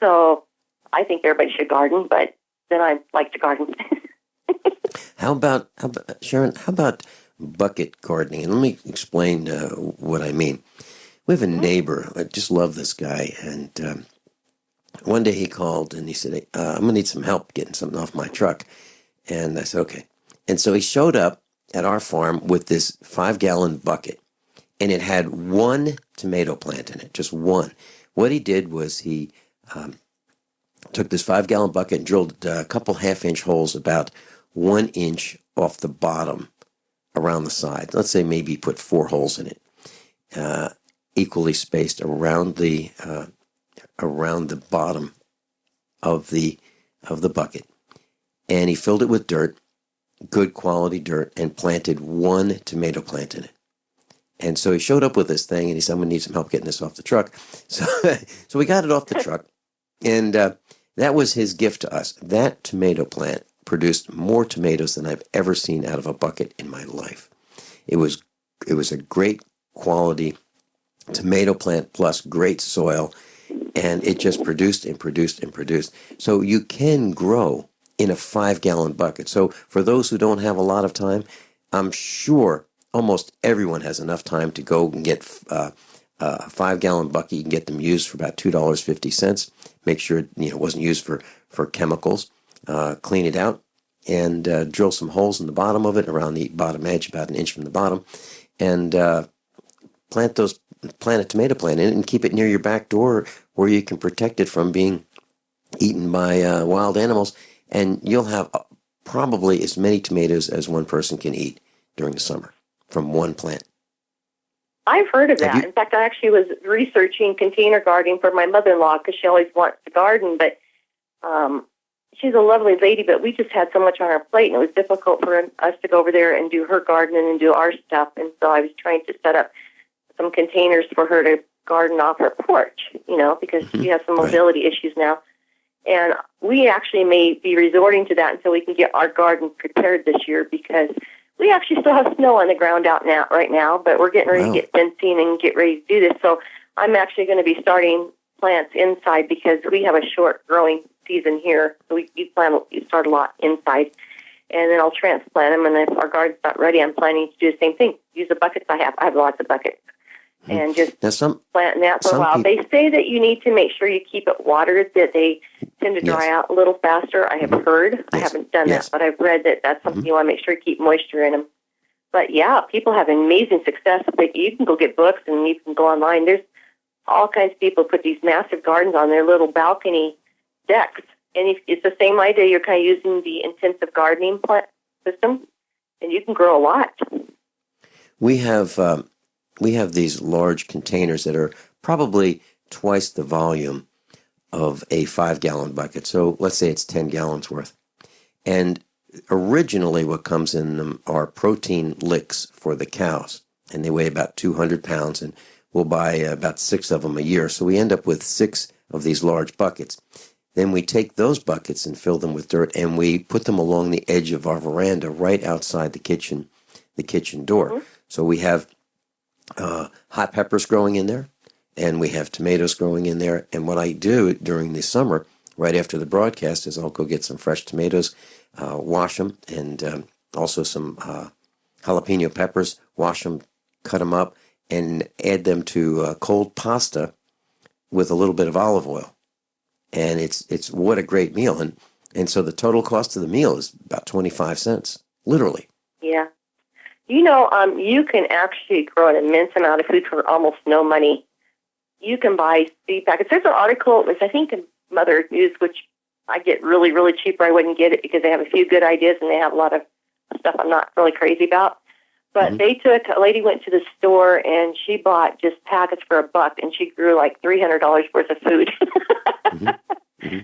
So I think everybody should garden, but then I like to garden. How about Sharon, how about bucket gardening? And let me explain what I mean. We have a neighbor. I just love this guy. And one day he called and he said, I'm going to need some help getting something off my truck. And I said, okay. And so he showed up at our farm with this 5-gallon bucket. And it had one tomato plant in it, just one. What he did was he took this 5-gallon bucket and drilled a couple half-inch holes about 1 inch off the bottom around the side. Let's say maybe he put 4 holes in it, equally spaced around the bottom of the bucket. And he filled it with dirt, good quality dirt, and planted one tomato plant in it. And so he showed up with this thing, and he said, I'm going to need some help getting this off the truck. So we got it off the truck, and that was his gift to us. That tomato plant produced more tomatoes than I've ever seen out of a bucket in my life. It was a great quality tomato plant plus great soil, and it just produced and produced and produced. So you can grow in a 5-gallon bucket. So for those who don't have a lot of time, I'm sure almost everyone has enough time to go and get a 5-gallon bucket. You can get them used for about $2.50. Make sure it wasn't used for chemicals. Clean it out and drill some holes in the bottom of it, around the bottom edge, about an inch from the bottom, and plant a tomato plant in it and keep it near your back door where you can protect it from being eaten by wild animals, and you'll have probably as many tomatoes as one person can eat during the summer from one plant. I've heard of that. In fact, I actually was researching container gardening for my mother-in-law because she always wants to garden, but she's a lovely lady, but we just had so much on our plate, and it was difficult for us to go over there and do her gardening and do our stuff, and so I was trying to set up some containers for her to garden off her porch, because she has some mobility issues now. And we actually may be resorting to that until we can get our garden prepared this year, because we actually still have snow on the ground right now, but we're getting ready to get fencing and get ready to do this. So I'm actually going to be starting plants inside because we have a short growing season here. So you start a lot inside, and then I'll transplant them. And if our garden's not ready, I'm planning to do the same thing. Use the buckets I have. I have lots of buckets. And just planting that for a while. They say that you need to make sure you keep it watered, that they tend to dry out a little faster. I have heard. I haven't done that, but I've read that that's something you want to make sure you keep moisture in them. But yeah, people have amazing success. You can go get books and you can go online. There's all kinds of people put these massive gardens on their little balcony decks. And it's the same idea. You're kind of using the intensive gardening plant system, and you can grow a lot. We have these large containers that are probably twice the volume of a 5-gallon bucket. So let's say it's 10 gallons worth. And originally what comes in them are protein licks for the cows. And they weigh about 200 pounds, and we'll buy about 6 of them a year. So we end up with 6 of these large buckets. Then we take those buckets and fill them with dirt, and we put them along the edge of our veranda right outside the kitchen door. Mm-hmm. So we have hot peppers growing in there, and we have tomatoes growing in there. And what I do during the summer, right after the broadcast, is I'll go get some fresh tomatoes, wash them, and also some jalapeno peppers, wash them, cut them up, and add them to cold pasta with a little bit of olive oil. And it's what a great meal. And so the total cost of the meal is about 25 cents, literally. Yeah. You can actually grow an immense amount of food for almost no money. You can buy seed packets. There's an article, which I think Mother News, which I get really, really cheap, or I wouldn't get it because they have a few good ideas and they have a lot of stuff I'm not really crazy about. But a lady went to the store and she bought just packets for $1, and she grew like $300 worth of food.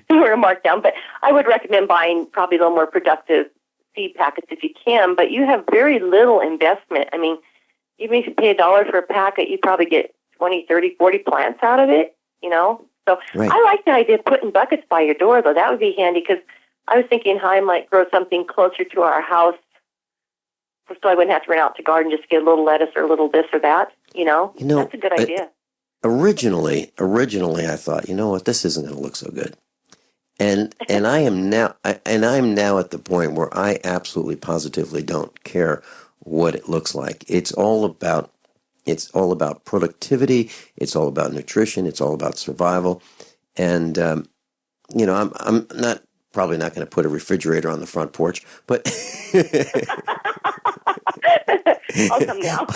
We're marked down, but I would recommend buying probably a little more productive seed packets if you can, but you have very little investment. I mean, even if you pay $1 for a packet, you probably get 20, 30, 40 plants out of it, So I like the idea of putting buckets by your door, though. That would be handy, because I was thinking how I might grow something closer to our house so I wouldn't have to run out to garden just to get a little lettuce or a little this or that, That's a good idea. Originally, I thought, you know what, this isn't going to look so good. And I am now at the point where I absolutely positively don't care what it looks like. It's all about productivity. It's all about nutrition. It's all about survival. And I'm probably not going to put a refrigerator on the front porch, but I'll come now.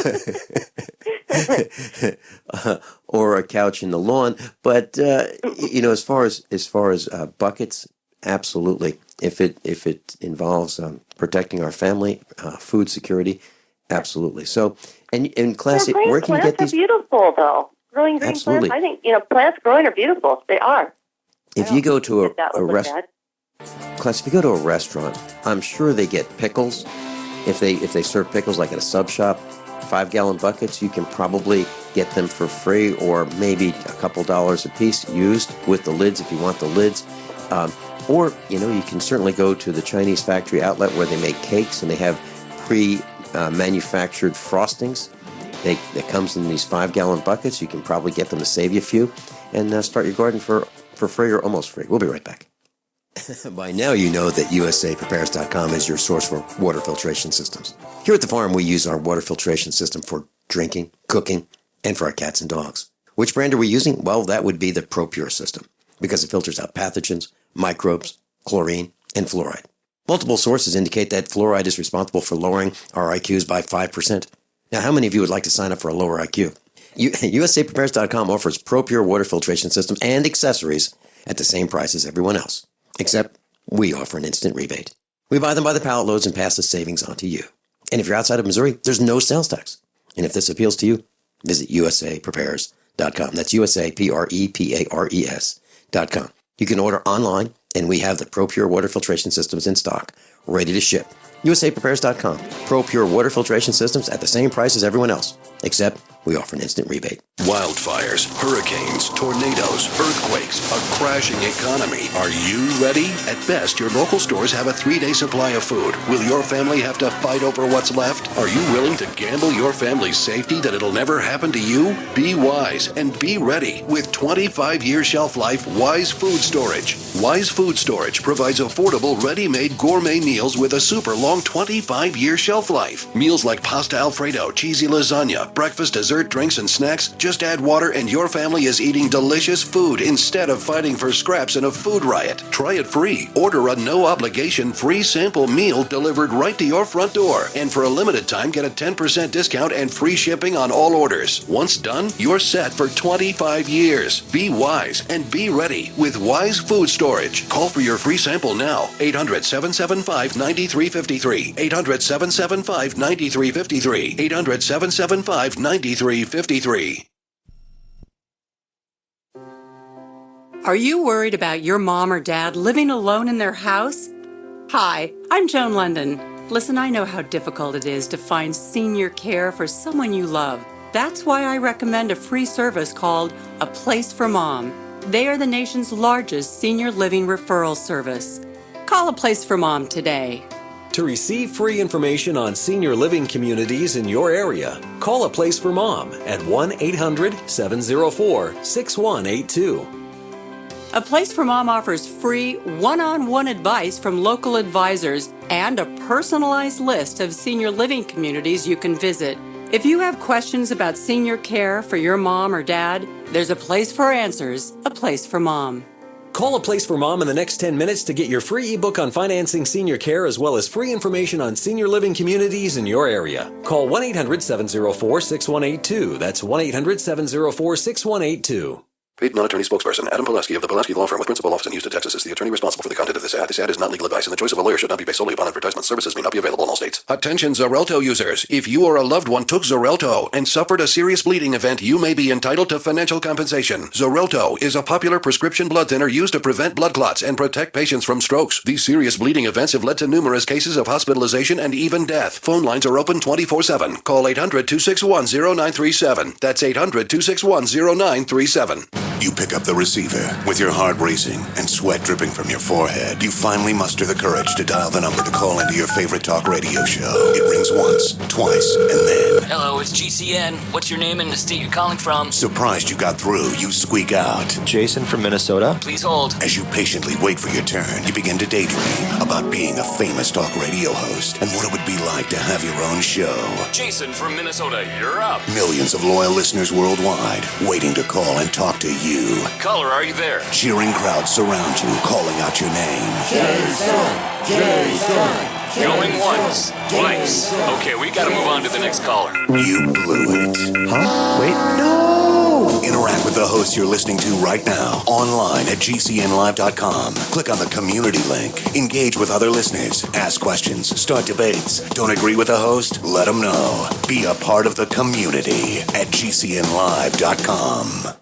Or a couch in the lawn. But as far as buckets, absolutely. If it involves protecting our family, food security, absolutely. So, and classy, where can you get these? Plants are beautiful, though. Growing green plants, I think plants growing are beautiful. They are. If you go to a restaurant, class, if you go to a restaurant, I'm sure they get pickles. If they serve pickles like at a sub shop, 5-gallon buckets, you can probably get them for free, or maybe a couple dollars a piece used with the lids if you want the lids. Or, you can certainly go to the Chinese factory outlet where they make cakes and they have pre-manufactured frostings. They comes in these 5-gallon buckets. You can probably get them to save you a few and start your garden for free or almost free. We'll be right back. By now you know that USAPrepares.com is your source for water filtration systems. Here at the farm, we use our water filtration system for drinking, cooking, and for our cats and dogs. Which brand are we using? Well, that would be the ProPure system, because it filters out pathogens, microbes, chlorine, and fluoride. Multiple sources indicate that fluoride is responsible for lowering our IQs by 5%. Now, how many of you would like to sign up for a lower IQ? USAPrepares.com offers ProPure water filtration systems and accessories at the same price as everyone else, except we offer an instant rebate. We buy them by the pallet loads and pass the savings on to you. And if you're outside of Missouri, there's no sales tax. And if this appeals to you, visit USAPrepares.com. That's USAPrepares.com. You can order online, and we have the ProPure water filtration systems in stock, ready to ship. USAPrepares.com. ProPure water filtration systems at the same price as everyone else, except we offer an instant rebate. Wildfires, hurricanes, tornadoes, earthquakes, a crashing economy. Are you ready? At best, your local stores have a 3-day supply of food. Will your family have to fight over what's left? Are you willing to gamble your family's safety that it'll never happen to you? Be wise and be ready with 25-year shelf life Wise Food Storage. Wise Food Storage provides affordable, ready-made gourmet meals with a super long 25-year shelf life. Meals like pasta Alfredo, cheesy lasagna, breakfast, dessert, drinks, and snacks. Just add water and your family is eating delicious food instead of fighting for scraps in a food riot. Try it free. Order a no-obligation free sample meal delivered right to your front door. And for a limited time, get a 10% discount and free shipping on all orders. Once done, you're set for 25 years. Be wise and be ready with Wise Food Storage. Call for your free sample now. 800-775-9353. 800-775-9353. 800-775-9353. Are you worried about your mom or dad living alone in their house? Hi, I'm Joan London. Listen, I know how difficult it is to find senior care for someone you love. That's why I recommend a free service called A Place for Mom. They are the nation's largest senior living referral service. Call A Place for Mom today. To receive free information on senior living communities in your area, call A Place for Mom at 1-800-704-6182. A Place for Mom offers free one-on-one advice from local advisors and a personalized list of senior living communities you can visit. If you have questions about senior care for your mom or dad, there's a place for answers, A Place for Mom. Call A Place for Mom in the next 10 minutes to get your free ebook on financing senior care as well as free information on senior living communities in your area. Call 1-800-704-6182. That's 1-800-704-6182. Paid non-attorney spokesperson Adam Pulaski of the Pulaski Law Firm with principal office in Houston, Texas is the attorney responsible for the content of this ad. This ad is not legal advice, and the choice of a lawyer should not be based solely upon advertisement. Services may not be available in all states. Attention Xarelto users. If you or a loved one took Xarelto and suffered a serious bleeding event, you may be entitled to financial compensation. Xarelto is a popular prescription blood thinner used to prevent blood clots and protect patients from strokes. These serious bleeding events have led to numerous cases of hospitalization and even death. Phone lines are open 24/7. Call 800-261-0937. That's 800-261-0937. You pick up the receiver with your heart racing and sweat dripping from your forehead. You finally muster the courage to dial the number to call into your favorite talk radio show. It rings once, twice, and then... Hello, it's GCN. What's your name and the state you're calling from? Surprised you got through, you squeak out. Jason from Minnesota. Please hold. As you patiently wait for your turn, you begin to daydream about being a famous talk radio host and what it would be like to have your own show. Jason from Minnesota, you're up. Millions of loyal listeners worldwide waiting to call and talk to you. Caller, are you there? Cheering crowds surround you, calling out your name. Jason! Jason! Going once, twice. Okay, we gotta move on to the next caller. You blew it. Huh? Wait, no! Interact with the host you're listening to right now, online at gcnlive.com. Click on the community link. Engage with other listeners. Ask questions. Start debates. Don't agree with the host? Let them know. Be a part of the community at gcnlive.com.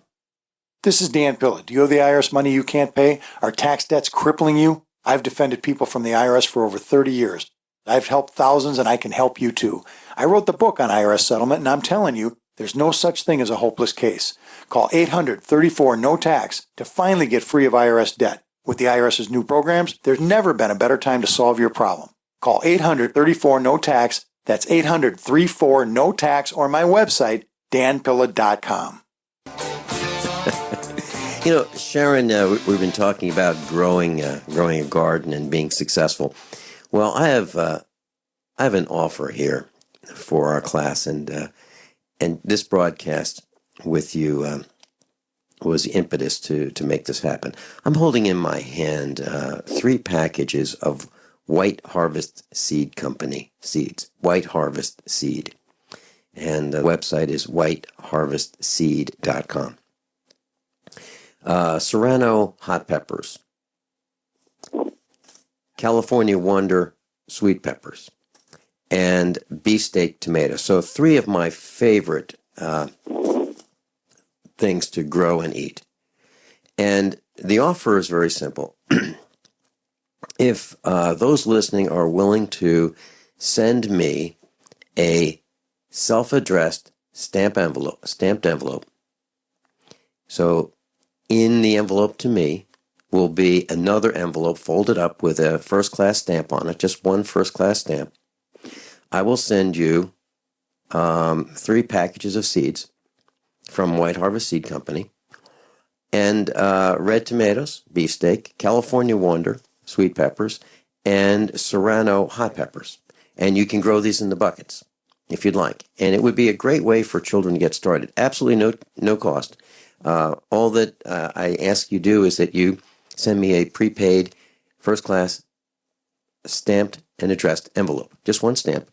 This is Dan Pilla. Do you owe the IRS money you can't pay? Are tax debts crippling you? I've defended people from the IRS for over 30 years. I've helped thousands, and I can help you too. I wrote the book on IRS settlement, and I'm telling you, there's no such thing as a hopeless case. Call 800-34-NO-TAX to finally get free of IRS debt. With the IRS's new programs, there's never been a better time to solve your problem. Call 800-34-NO-TAX That's 800-34-NO-TAX or my website, danpilla.com. Sharon, we've been talking about growing a garden and being successful. Well, I have an offer here for our class, and this broadcast with you was the impetus to make this happen. I'm holding in my hand 3 packages of White Harvest Seed Company seeds. White Harvest Seed, and the website is whiteharvestseed.com. Serrano hot peppers, California Wonder sweet peppers, and beefsteak tomatoes. So 3 of my favorite things to grow and eat. And the offer is very simple. If those listening are willing to send me a self-addressed stamped envelope. So in the envelope to me will be another envelope folded up with a first-class stamp on it, just one first-class stamp. I will send you 3 packages of seeds from White Harvest Seed Company, and red tomatoes, beefsteak, California Wonder, sweet peppers, and Serrano hot peppers. And you can grow these in the buckets if you'd like. And it would be a great way for children to get started. Absolutely no cost. All that I ask you do is that you send me a prepaid, first-class, stamped and addressed envelope. Just one stamp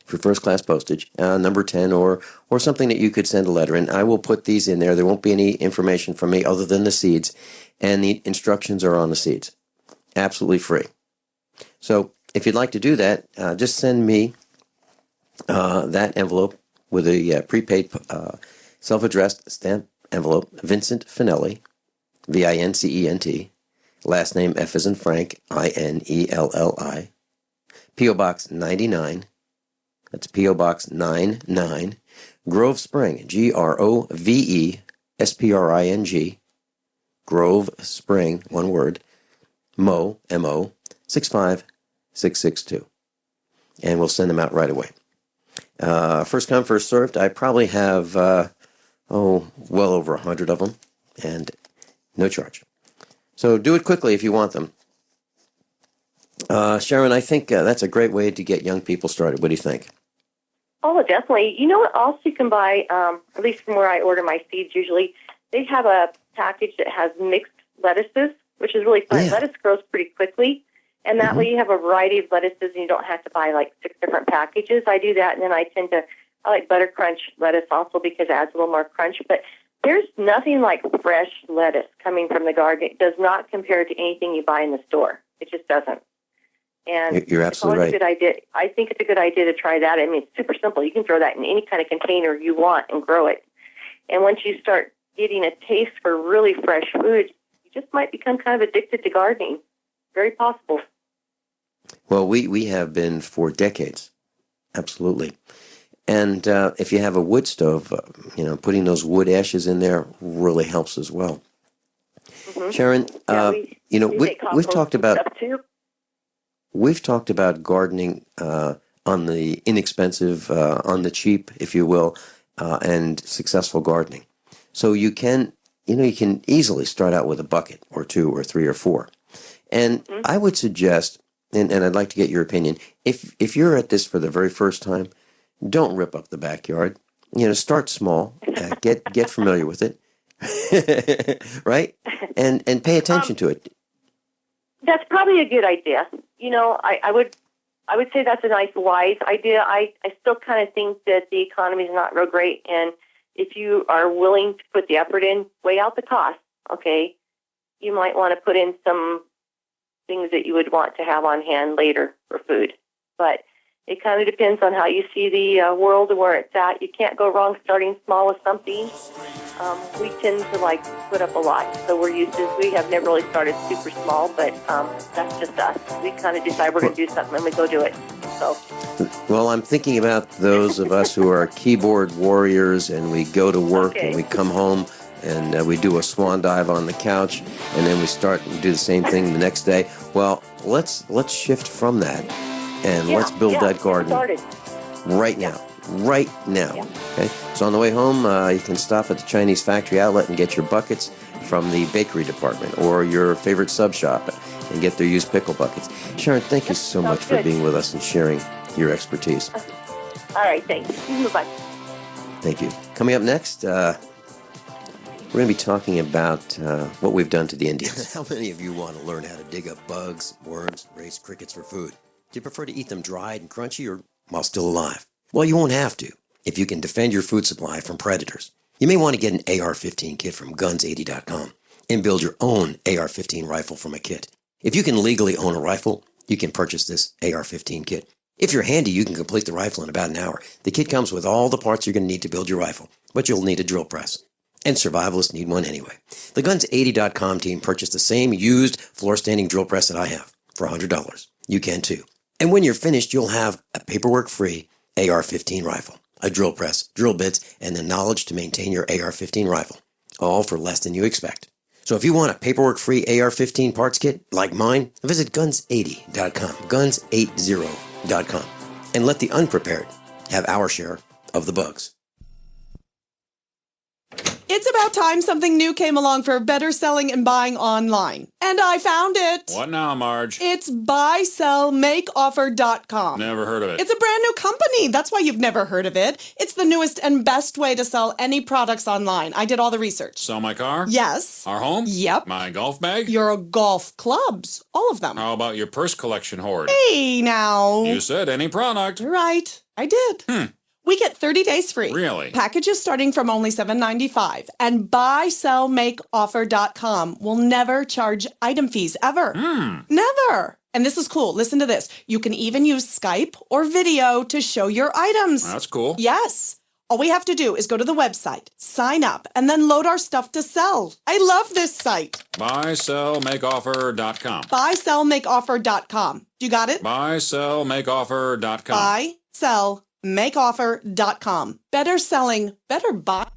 for first-class postage, number 10, or something that you could send a letter. And I will put these in there. There won't be any information from me other than the seeds, and the instructions are on the seeds. Absolutely free. So if you'd like to do that, just send me that envelope with a prepaid self-addressed stamp envelope, Vincent Finelli, Vincent, last name F as in Frank, Inelli, P.O. Box 99, that's P.O. Box 99, Grove Spring, GROVESPRING, Grove Spring, one word, Mo, M-O, 65662. And we'll send them out right away. First come, first served. I probably have, well over 100 of them, and no charge. So do it quickly if you want them. Sharon, I think that's a great way to get young people started. What do you think? Oh, definitely. You know what else you can buy, at least from where I order my seeds usually, they have a package that has mixed lettuces, which is really fun. Yeah. Lettuce grows pretty quickly, and that way you have a variety of lettuces, and you don't have to buy like 6 different packages. I do that, and then I like Butter Crunch lettuce also because it adds a little more crunch, but there's nothing like fresh lettuce coming from the garden. It does not compare to anything you buy in the store. It just doesn't. And you're absolutely right. A good idea. I think it's a good idea to try that. I mean, it's super simple. You can throw that in any kind of container you want and grow it. And once you start getting a taste for really fresh food, you just might become kind of addicted to gardening. Very possible. Well, we have been for decades. Absolutely. And if you have a wood stove, putting those wood ashes in there really helps as well. Mm-hmm. Sharon, we've talked about we've talked about gardening on the inexpensive, on the cheap, if you will, and successful gardening. So you can easily start out with a bucket or 2 or 3 or 4. And I would suggest, and I'd like to get your opinion, if you're at this for the very first time, don't rip up the backyard. Start small, get familiar with it, right? And pay attention to it. That's probably a good idea. I would say that's a nice, wise idea. I still kind of think that the economy is not real great, and if you are willing to put the effort in, weigh out the cost, okay, you might want to put in some things that you would want to have on hand later for food. But it kind of depends on how you see the world and where it's at. You can't go wrong starting small with something. We tend to put up a lot, so we have never really started super small, but that's just us. We kind of decide we're going to do something and we go do it. So. Well, I'm thinking about those of us who are keyboard warriors, and we go to work and we come home and we do a swan dive on the couch, and then we start and do the same thing the next day. Well, let's shift from that And let's build that garden right now. Right now. Okay. So on the way home, you can stop at the Chinese factory outlet and get your buckets from the bakery department or your favorite sub shop and get their used pickle buckets. Sharon, thank you so much for being with us and sharing your expertise. All right, thanks. Bye. Thank you. Coming up next, we're going to be talking about what we've done to the Indians. How many of you want to learn how to dig up bugs, worms, raise crickets for food? Do you prefer to eat them dried and crunchy or while still alive? Well, you won't have to if you can defend your food supply from predators. You may want to get an AR-15 kit from guns80.com and build your own AR-15 rifle from a kit. If you can legally own a rifle, you can purchase this AR-15 kit. If you're handy, you can complete the rifle in about an hour. The kit comes with all the parts you're going to need to build your rifle, but you'll need a drill press. And survivalists need one anyway. The Guns80.com team purchased the same used floor-standing drill press that I have for $100. You can too. And when you're finished, you'll have a paperwork-free AR-15 rifle, a drill press, drill bits, and the knowledge to maintain your AR-15 rifle, all for less than you expect. So if you want a paperwork-free AR-15 parts kit like mine, visit Guns80.com, Guns80.com, and let the unprepared have our share of the bugs. It's about time something new came along for better selling and buying online. And I found it. What now, Marge? It's buysellmakeoffer.com. Never heard of it. It's a brand new company. That's why you've never heard of it. It's the newest and best way to sell any products online. I did all the research. Sell my car? Yes. Our home? Yep. My golf bag? Your golf clubs. All of them. How about your purse collection hoard? Hey, now. You said any product. Right. I did. We get 30 days free. Really? Packages starting from only $7.95. And buysellmakeoffer.com will never charge item fees ever. Never. And this is cool. Listen to this. You can even use Skype or video to show your items. That's cool. Yes. All we have to do is go to the website, sign up, and then load our stuff to sell. I love this site. Buysellmakeoffer.com. Buysellmakeoffer.com. You got it? Buysellmakeoffer.com. Buysellmakeoffer.com. Better selling, better buy.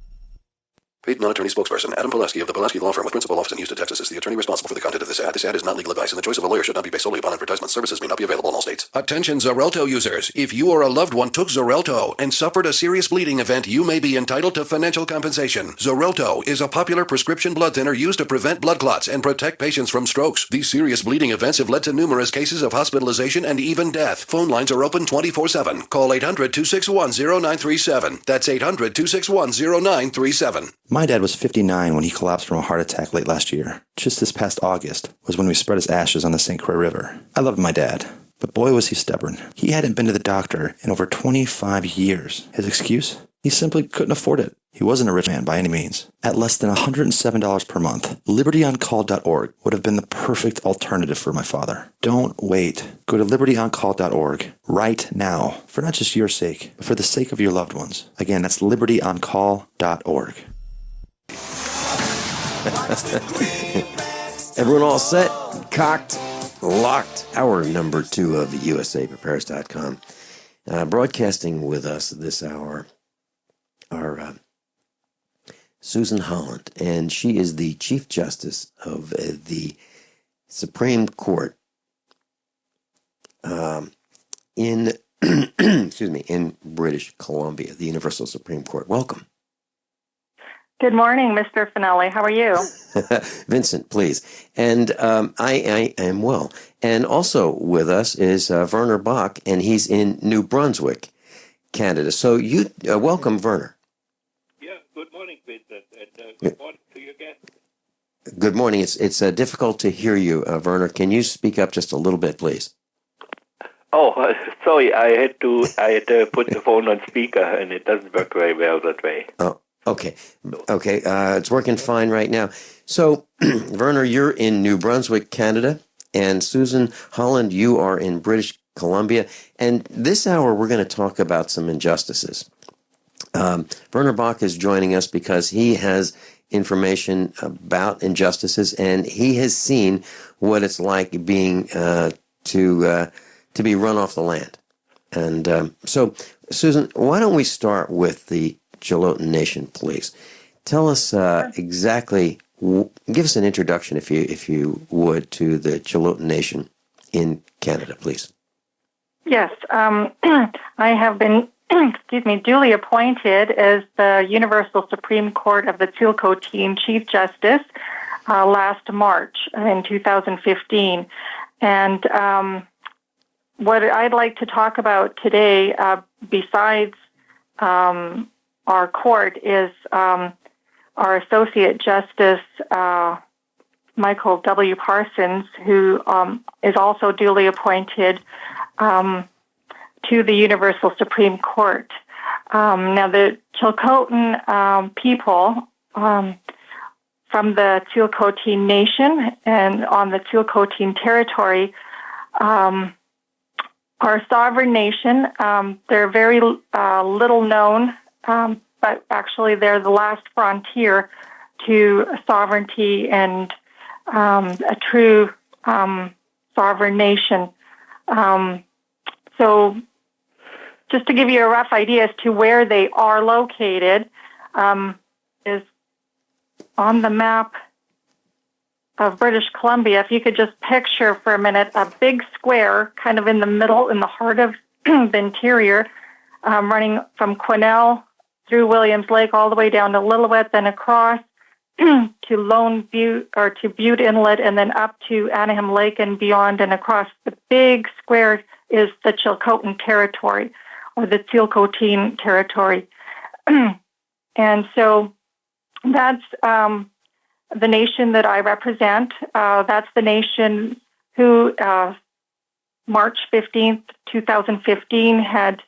Paid non-attorney spokesperson Adam Pulaski of the Pulaski Law Firm with principal office in Houston, Texas is the attorney responsible for the content of this ad. This ad is not legal advice, and the choice of a lawyer should not be based solely upon advertisement. Services may not be available in all states. Attention Xarelto users. If you or a loved one took Xarelto and suffered a serious bleeding event, you may be entitled to financial compensation. Xarelto is a popular prescription blood thinner used to prevent blood clots and protect patients from strokes. These serious bleeding events have led to numerous cases of hospitalization and even death. Phone lines are open 24/7. Call 800-261-0937. That's 800-261-0937. My dad was 59 when he collapsed from a heart attack late last year. Just this past August was when we spread his ashes on the St. Croix River. I loved my dad, but boy was he stubborn. He hadn't been to the doctor in over 25 years. His excuse? He simply couldn't afford it. He wasn't a rich man by any means. At less than $107 per month, libertyoncall.org would have been the perfect alternative for my father. Don't wait. Go to libertyoncall.org right now, for not just your sake, but for the sake of your loved ones. Again, that's libertyoncall.org. Everyone all set, cocked, locked. Hour number 2 of the USAPrepares.com. Broadcasting with us this hour are Susan Holland, and she is the Chief Justice of the Supreme Court in in British Columbia, the Universal Supreme Court. Welcome. Good morning, Mr. Finelli. How are you? Vincent, please. And I am well. And also with us is Werner Bock, and he's in New Brunswick, Canada. So you welcome, Werner. Yeah, good morning, Vincent, and good morning to your guest. Good morning. It's difficult to hear you, Werner. Can you speak up just a little bit, please? Oh, sorry. I had to put the phone on speaker, and it doesn't work very well that way. Oh. Okay. It's working fine right now. So, Werner, you're in New Brunswick, Canada, and Susan Holland, you are in British Columbia. And this hour, we're going to talk about some injustices. Werner Bock is joining us because he has information about injustices, and he has seen what it's like being to be run off the land. And so, Susan, why don't we start with the Chillotan Nation, please. Tell us exactly, give us an introduction, if you would, to the Chillotan Nation in Canada, please. Yes, I have been, duly appointed as the Universal Supreme Court of the Chilcotin Chief Justice last March in 2015. And what I'd like to talk about today, besides our court, is our Associate Justice, Michael W. Parsons, who is also duly appointed to the Universal Supreme Court. Now, the Chilcotin people from the Chilcotin Nation and on the Chilcotin territory are a sovereign nation. They're very little known, but actually they're the last frontier to sovereignty and a true sovereign nation. So just to give you a rough idea as to where they are located, is on the map of British Columbia. If you could just picture for a minute a big square kind of in the middle, in the heart of the interior, running from Quesnel through Williams Lake all the way down to Lillooet, then across to Lone Butte or to Butte Inlet, and then up to Anaheim Lake and beyond, and across the big square is the Chilcotin territory or the Chilcotin territory. And so that's the nation that I represent. That's the nation who March 15th, 2015 had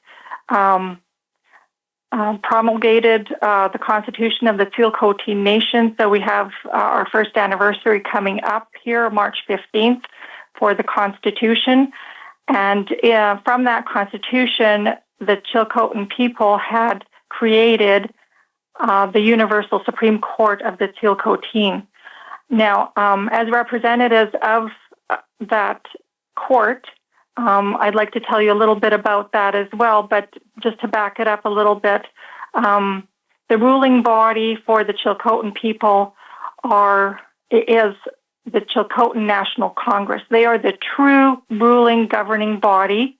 promulgated the Constitution of the Chilcotin Nation. So we have our first anniversary coming up here, March 15th, for the Constitution. And from that Constitution, the Chilcotin people had created the Universal Supreme Court of the Chilcotin. Now, as representatives of that court, I'd like to tell you a little bit about that as well, but just to back it up a little bit, the ruling body for the Chilcotin people is the Chilcotin National Congress. They are the true ruling governing body,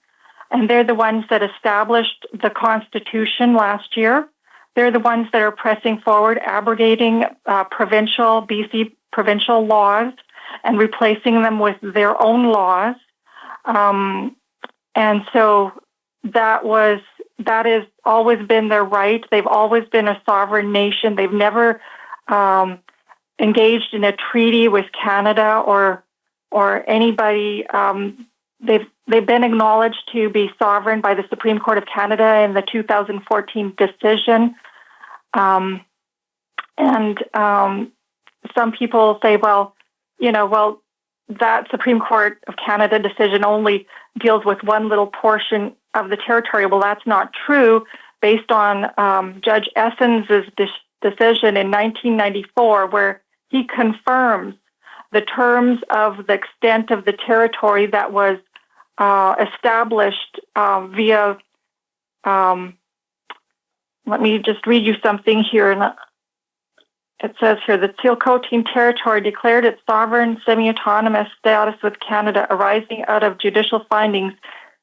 and they're the ones that established the Constitution last year. They're the ones that are pressing forward, abrogating BC provincial laws and replacing them with their own laws. And so that has always been their right. They've always been a sovereign nation. They've never engaged in a treaty with Canada or anybody. They've been acknowledged to be sovereign by the Supreme Court of Canada in the 2014 decision. Some people say, that Supreme Court of Canada decision only deals with one little portion of the territory. Well, that's not true. Based on Judge Essens' decision in 1994, where he confirms the terms of the extent of the territory that was established via, let me just read you something here. It says here, the Chilcotin territory declared its sovereign semi-autonomous status with Canada arising out of judicial findings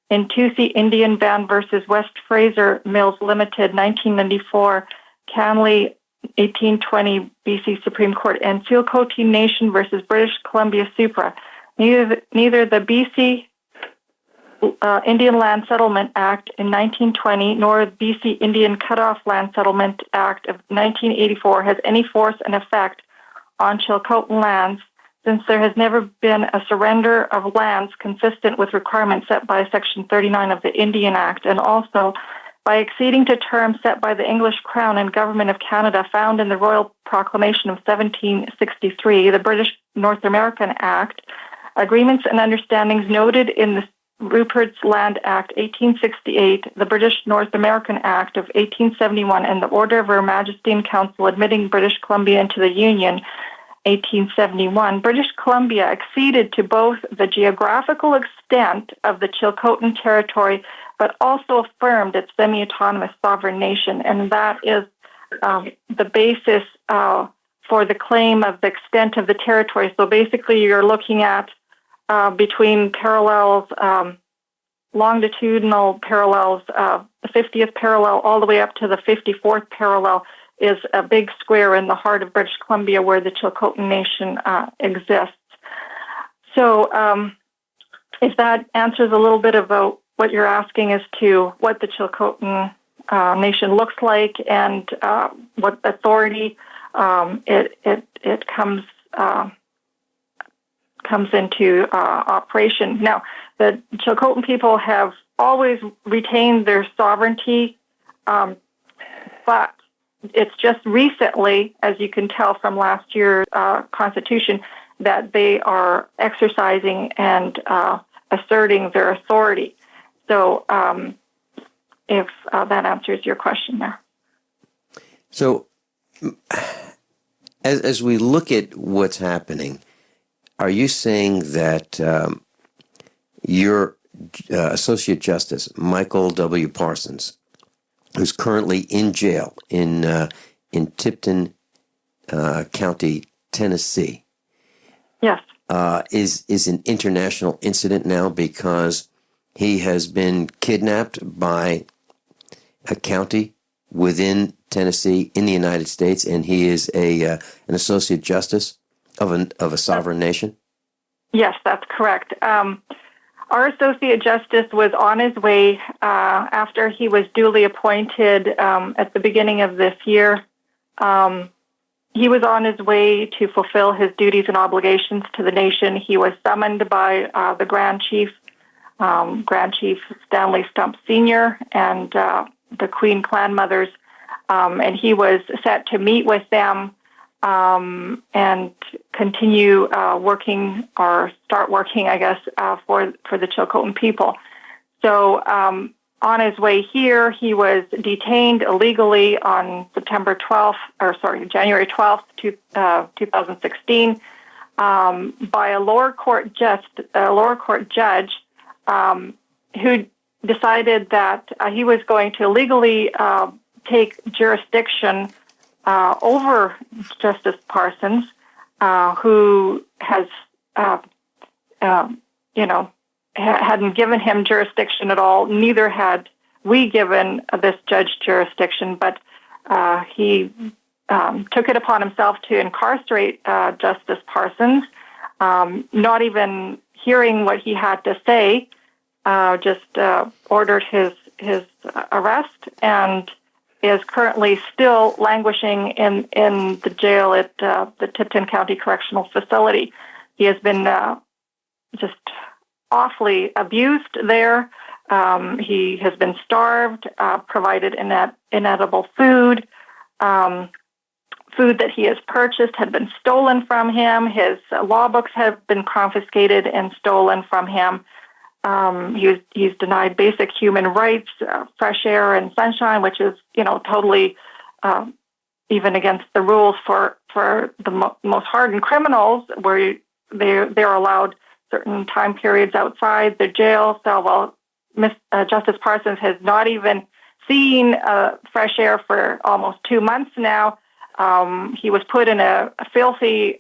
in Tusi Indian Band versus West Fraser Mills Limited, 1994, Canley, 1820, BC Supreme Court, and Chilcotin Nation versus British Columbia Supra. Neither the BC Indian Land Settlement Act in 1920 nor the BC Indian Cutoff Land Settlement Act of 1984 has any force and effect on Chilcotin lands, since there has never been a surrender of lands consistent with requirements set by Section 39 of the Indian Act, and also by acceding to terms set by the English Crown and Government of Canada found in the Royal Proclamation of 1763, the British North American Act, agreements and understandings noted in the Rupert's Land Act 1868, the British North American Act of 1871, and the Order of Her Majesty and Council admitting British Columbia into the Union 1871, British Columbia acceded to both the geographical extent of the Chilcotin territory, but also affirmed its semi-autonomous sovereign nation, and that is the basis for the claim of the extent of the territory. So basically, you're looking at between parallels longitudinal parallels, the 50th parallel all the way up to the 54th parallel, is a big square in the heart of British Columbia where the Chilcotin Nation exists. So if that answers a little bit about what you're asking as to what the Chilcotin Nation looks like and what authority it comes into operation. Now, the Chilcotin people have always retained their sovereignty, but it's just recently, as you can tell from last year's Constitution, that they are exercising and asserting their authority. So if that answers your question there. So as we look at what's happening, are you saying that your Associate Justice, Michael W. Parsons, who's currently in jail in Tipton County, Tennessee, yes, is an international incident now because he has been kidnapped by a county within Tennessee in the United States, and he is an Associate Justice of a sovereign nation? Yes, that's correct. Our Associate Justice was on his way after he was duly appointed at the beginning of this year. He was on his way to fulfill his duties and obligations to the nation. He was summoned by the Grand Chief Stanley Stump Sr. and the Queen Clan Mothers, and he was set to meet with them and continue working, or start working, I guess, for the Chilcotin people. So on his way here, he was detained illegally on January 12th, 2016, by a lower court judge who decided that he was going to illegally take jurisdiction over Justice Parsons, who has, hadn't given him jurisdiction at all. Neither had we given this judge jurisdiction, but he took it upon himself to incarcerate Justice Parsons, not even hearing what he had to say, just ordered his arrest, and is currently still languishing in the jail at the Tipton County Correctional Facility. He has been just awfully abused there. He has been starved, provided inedible food. Food that he has purchased had been stolen from him. His law books have been confiscated and stolen from him. He's denied basic human rights, fresh air and sunshine, which is, totally even against the rules for the most hardened criminals, where they're allowed certain time periods outside the jail. So, Justice Parsons has not even seen fresh air for almost 2 months now. He was put in a filthy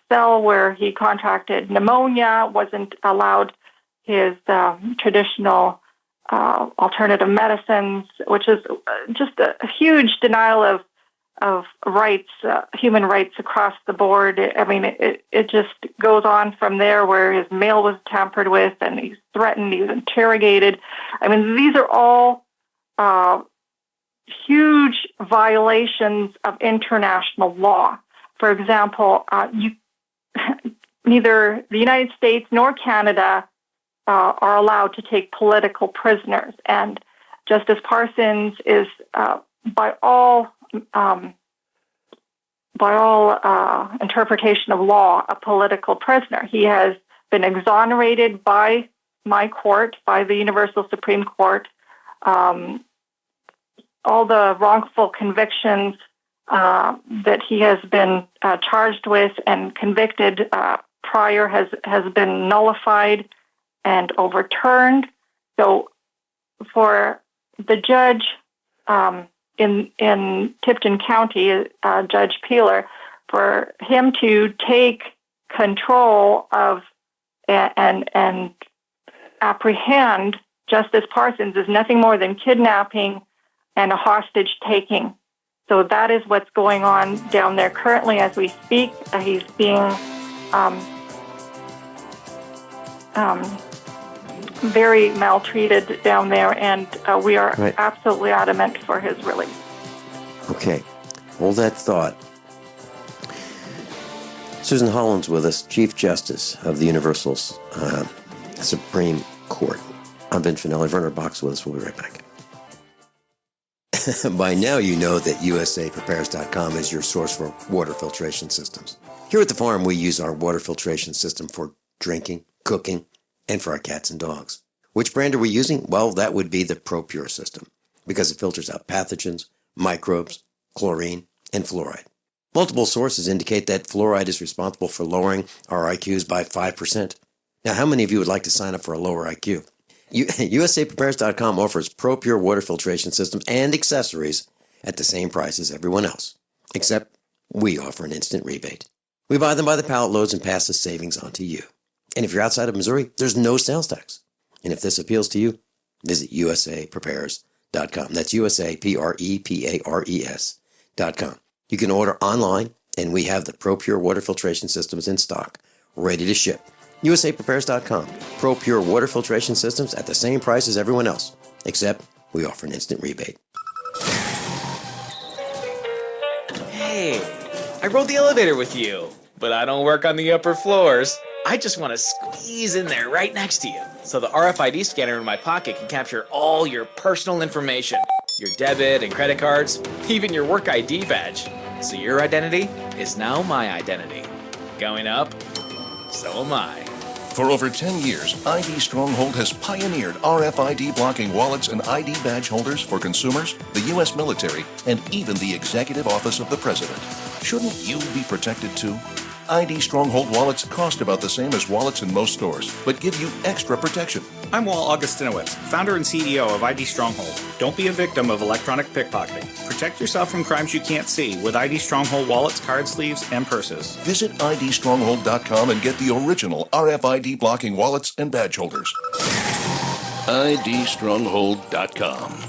cell where he contracted pneumonia, wasn't allowed his traditional alternative medicines, which is just a huge denial of rights, human rights across the board. I mean, it just goes on from there, where his mail was tampered with and he's threatened, he's interrogated. I mean, these are all huge violations of international law. For example, neither the United States nor Canada are allowed to take political prisoners, and Justice Parsons is, by all interpretation of law, a political prisoner. He has been exonerated by my court, by the Universal Supreme Court. All the wrongful convictions that he has been charged with and convicted prior has been nullified and overturned. So for the judge in Tipton County, Judge Peeler, for him to take control of and apprehend Justice Parsons is nothing more than kidnapping and a hostage taking. So that is what's going on down there currently as we speak. He's being very maltreated down there, and we are absolutely adamant for his release. Okay, hold that thought. Susan Holland's with us, Chief Justice of the Universal Supreme Court. I'm Vincent Finelli. Werner Bock's with us. We'll be right back. By now you know that USAPrepares.com is your source for water filtration systems. Here at the farm, we use our water filtration system for drinking, cooking, and for our cats and dogs. Which brand are we using? Well, that would be the ProPure system, because it filters out pathogens, microbes, chlorine, and fluoride. Multiple sources indicate that fluoride is responsible for lowering our IQs by 5%. Now, how many of you would like to sign up for a lower IQ? USAPrepares.com offers ProPure water filtration systems and accessories at the same price as everyone else, except we offer an instant rebate. We buy them by the pallet loads and pass the savings on to you. And if you're outside of Missouri, there's no sales tax. And if this appeals to you, visit USAPrepares.com. That's USAPrepares.com. You can order online, and we have the ProPure water filtration systems in stock, ready to ship. USAPrepares.com. ProPure water filtration systems at the same price as everyone else, except we offer an instant rebate. Hey, I rode the elevator with you, but I don't work on the upper floors. I just want to squeeze in there right next to you, so the RFID scanner in my pocket can capture all your personal information, your debit and credit cards, even your work ID badge. So your identity is now my identity. Going up, so am I. For over 10 years, ID Stronghold has pioneered RFID blocking wallets and ID badge holders for consumers, the U.S. military, and even the Executive Office of the President. Shouldn't you be protected too? ID Stronghold wallets cost about the same as wallets in most stores, but give you extra protection. I'm Walt Augustinowitz, founder and CEO of ID Stronghold. Don't be a victim of electronic pickpocketing. Protect yourself from crimes you can't see with ID Stronghold wallets, card sleeves, and purses. Visit IDStronghold.com and get the original RFID blocking wallets and badge holders. IDStronghold.com.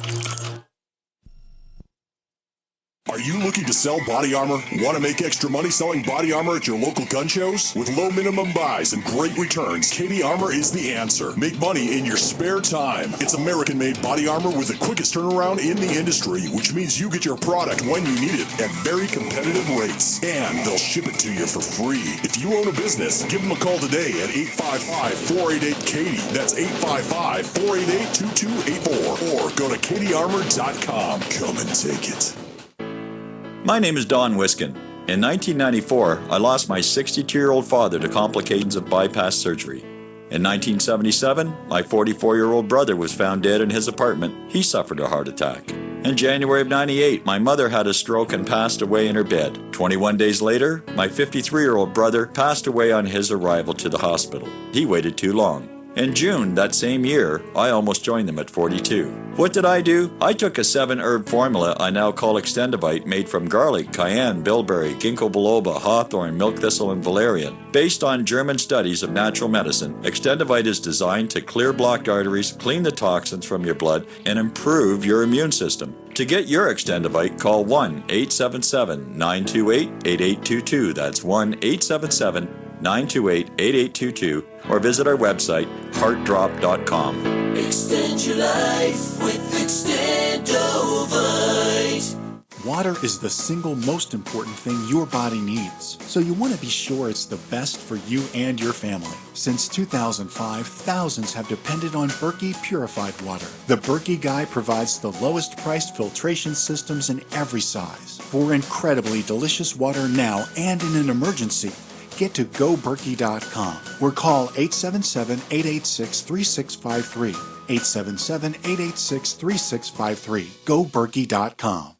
Are you looking to sell body armor? Want to make extra money selling body armor at your local gun shows? With low minimum buys and great returns, Katie Armor is the answer. Make money in your spare time. It's American-made body armor with the quickest turnaround in the industry, which means you get your product when you need it at very competitive rates. And they'll ship it to you for free. If you own a business, give them a call today at 855-488-KATIE. That's 855-488-2284. Or go to katiearmor.com. Come and take it. My name is Don Wiskin. In 1994, I lost my 62-year-old father to complications of bypass surgery. In 1977, my 44-year-old brother was found dead in his apartment. He suffered a heart attack. In January of 98, my mother had a stroke and passed away in her bed. 21 days later, my 53-year-old brother passed away on his arrival to the hospital. He waited too long. In June that same year, I almost joined them at 42. What did I do? I took a 7-herb formula I now call Extendivite, made from garlic, cayenne, bilberry, ginkgo biloba, hawthorn, milk thistle, and valerian. Based on German studies of natural medicine, Extendivite is designed to clear blocked arteries, clean the toxins from your blood, and improve your immune system. To get your Extendivite, call 1-877-928-8822. That's 1-877-928-8822, or visit our website, heartdrop.com. Extend your life with Extendovite. Water is the single most important thing your body needs, so you want to be sure it's the best for you and your family. Since 2005, thousands have depended on Berkey purified water. The Berkey Guy provides the lowest priced filtration systems in every size. For incredibly delicious water now and in an emergency, get to GoBerkey.com or call 877-886-3653. 877-886-3653. GoBerkey.com.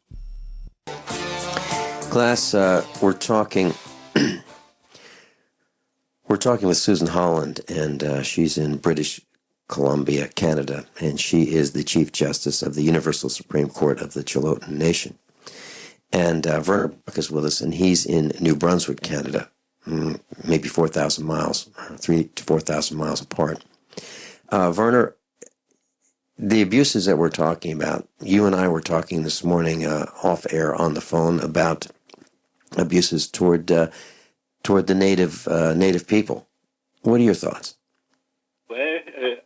Class, we're talking with Susan Holland, and she's in British Columbia, Canada, and she is the Chief Justice of the Universal Supreme Court of the Chillotan Nation. And Werner Bock is with us, and he's in New Brunswick, Canada, maybe 4,000 miles, 3,000 to 4,000 miles apart. Werner, the abuses that we're talking about, you and I were talking this morning off air on the phone about abuses toward the native people. What are your thoughts? Well,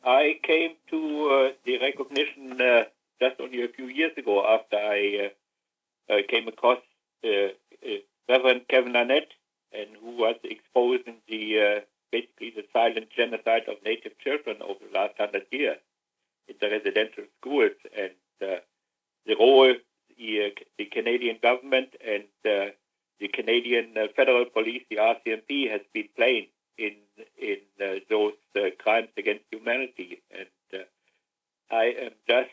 I came to the recognition just only a few years ago after I came across Reverend Kevin Arnett, and who was exposing basically the silent genocide of native children over the last 100 years in the residential schools, and the role the Canadian government and the Canadian Federal Police, the RCMP, has been playing in those crimes against humanity. And I am just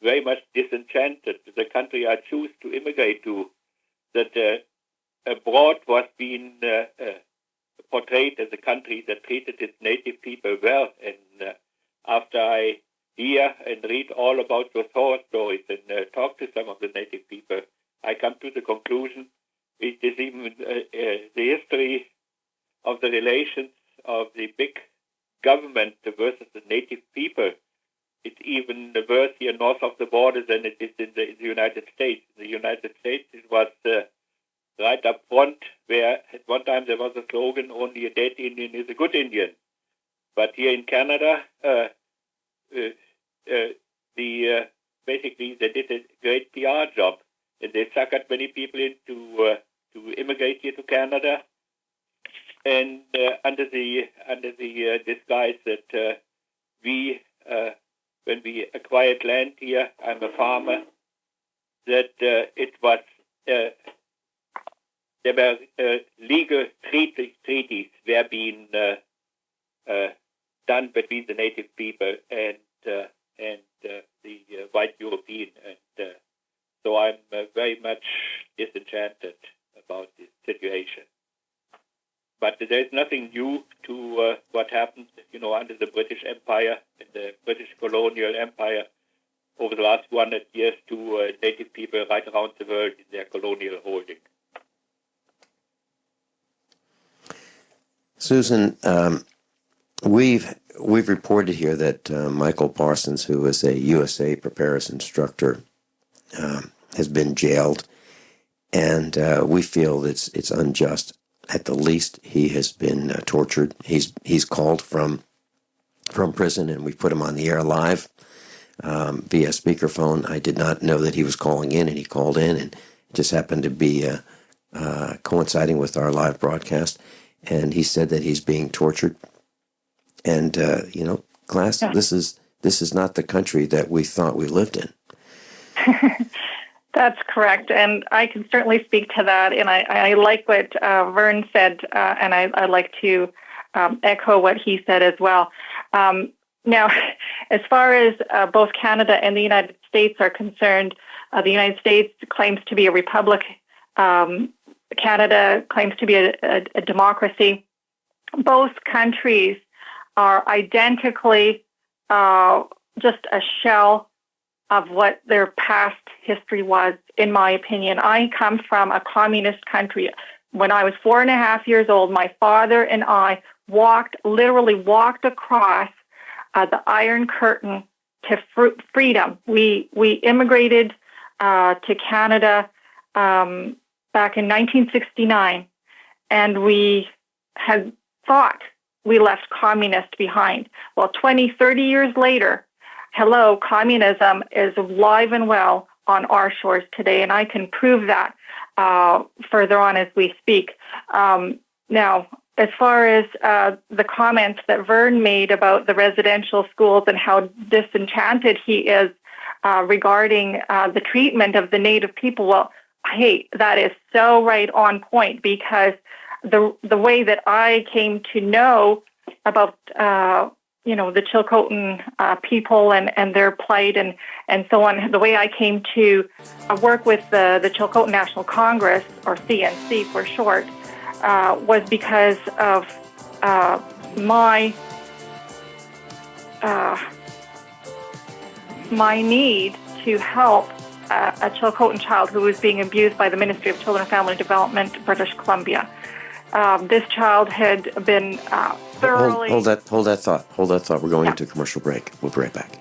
very much disenchanted with the country I choose to immigrate to, that abroad was being portrayed as a country that treated its native people well. And after I hear and read all about those horror stories and talk to some of the native people, I come to the conclusion it is even the history of the relations of the big government versus the native people. It's even worse here north of the border than it is in the United States. In the United States, it was right up front, where at one time there was a slogan, only a dead Indian is a good Indian. But here in Canada, basically they did a great PR job, and they suckered many people into to immigrate here to Canada, and under the disguise that we, when we acquired land here, I'm a farmer, that it was there were legal treaties were being done between the native people and the white European, and so I'm very much disenchanted about this situation. But there's nothing new to what happened, under the British Empire and the British colonial empire over the last 100 years to native people right around the world in their colonial holding. Susan, we've reported here that Michael Parsons, who is a USA preparedness instructor, has been jailed, and we feel it's unjust. At the least, he has been tortured. He's called from prison, and we put him on the air live via speakerphone. I did not know that he was calling in, and he called in, and it just happened to be coinciding with our live broadcast. And he said that he's being tortured. And class, yeah. This is not the country that we thought we lived in. That's correct, and I can certainly speak to that. And I like what Vern said, and I like to echo what he said as well. Now, as far as both Canada and the United States are concerned, the United States claims to be a republic. Canada claims to be a democracy. Both countries are identically just a shell of what their past history was, in my opinion. I come from a communist country. When I was 4.5 years old, my father and I literally walked across the Iron Curtain to freedom. We immigrated to Canada back in 1969, and we had thought we left communist behind. Well, 20, 30 years later, hello, communism is alive and well on our shores today, and I can prove that further on as we speak. Now, as far as the comments that Vern made about the residential schools and how disenchanted he is regarding the treatment of the native people, well, hey, that is so right on point, because the way that I came to know about the Chilcotin people and their plight and so on, the way I came to work with the Chilcotin National Congress, or CNC for short, was because of my need to help a Chilcotin child who was being abused by the Ministry of Children and Family Development, British Columbia. This child had been thoroughly... Hold that thought. We're going into a commercial break. We'll be right back.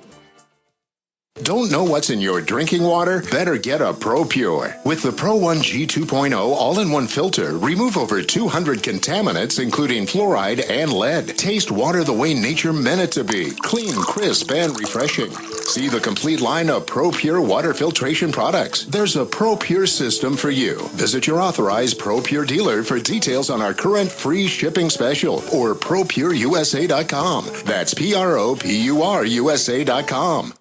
Don't know what's in your drinking water? Better get a ProPure. With the Pro 1G 2.0 all-in-one filter, remove over 200 contaminants, including fluoride and lead. Taste water the way nature meant it to be. Clean, crisp, and refreshing. See the complete line of ProPure water filtration products. There's a ProPure system for you. Visit your authorized ProPure dealer for details on our current free shipping special or ProPureUSA.com. That's ProPuruSA.com.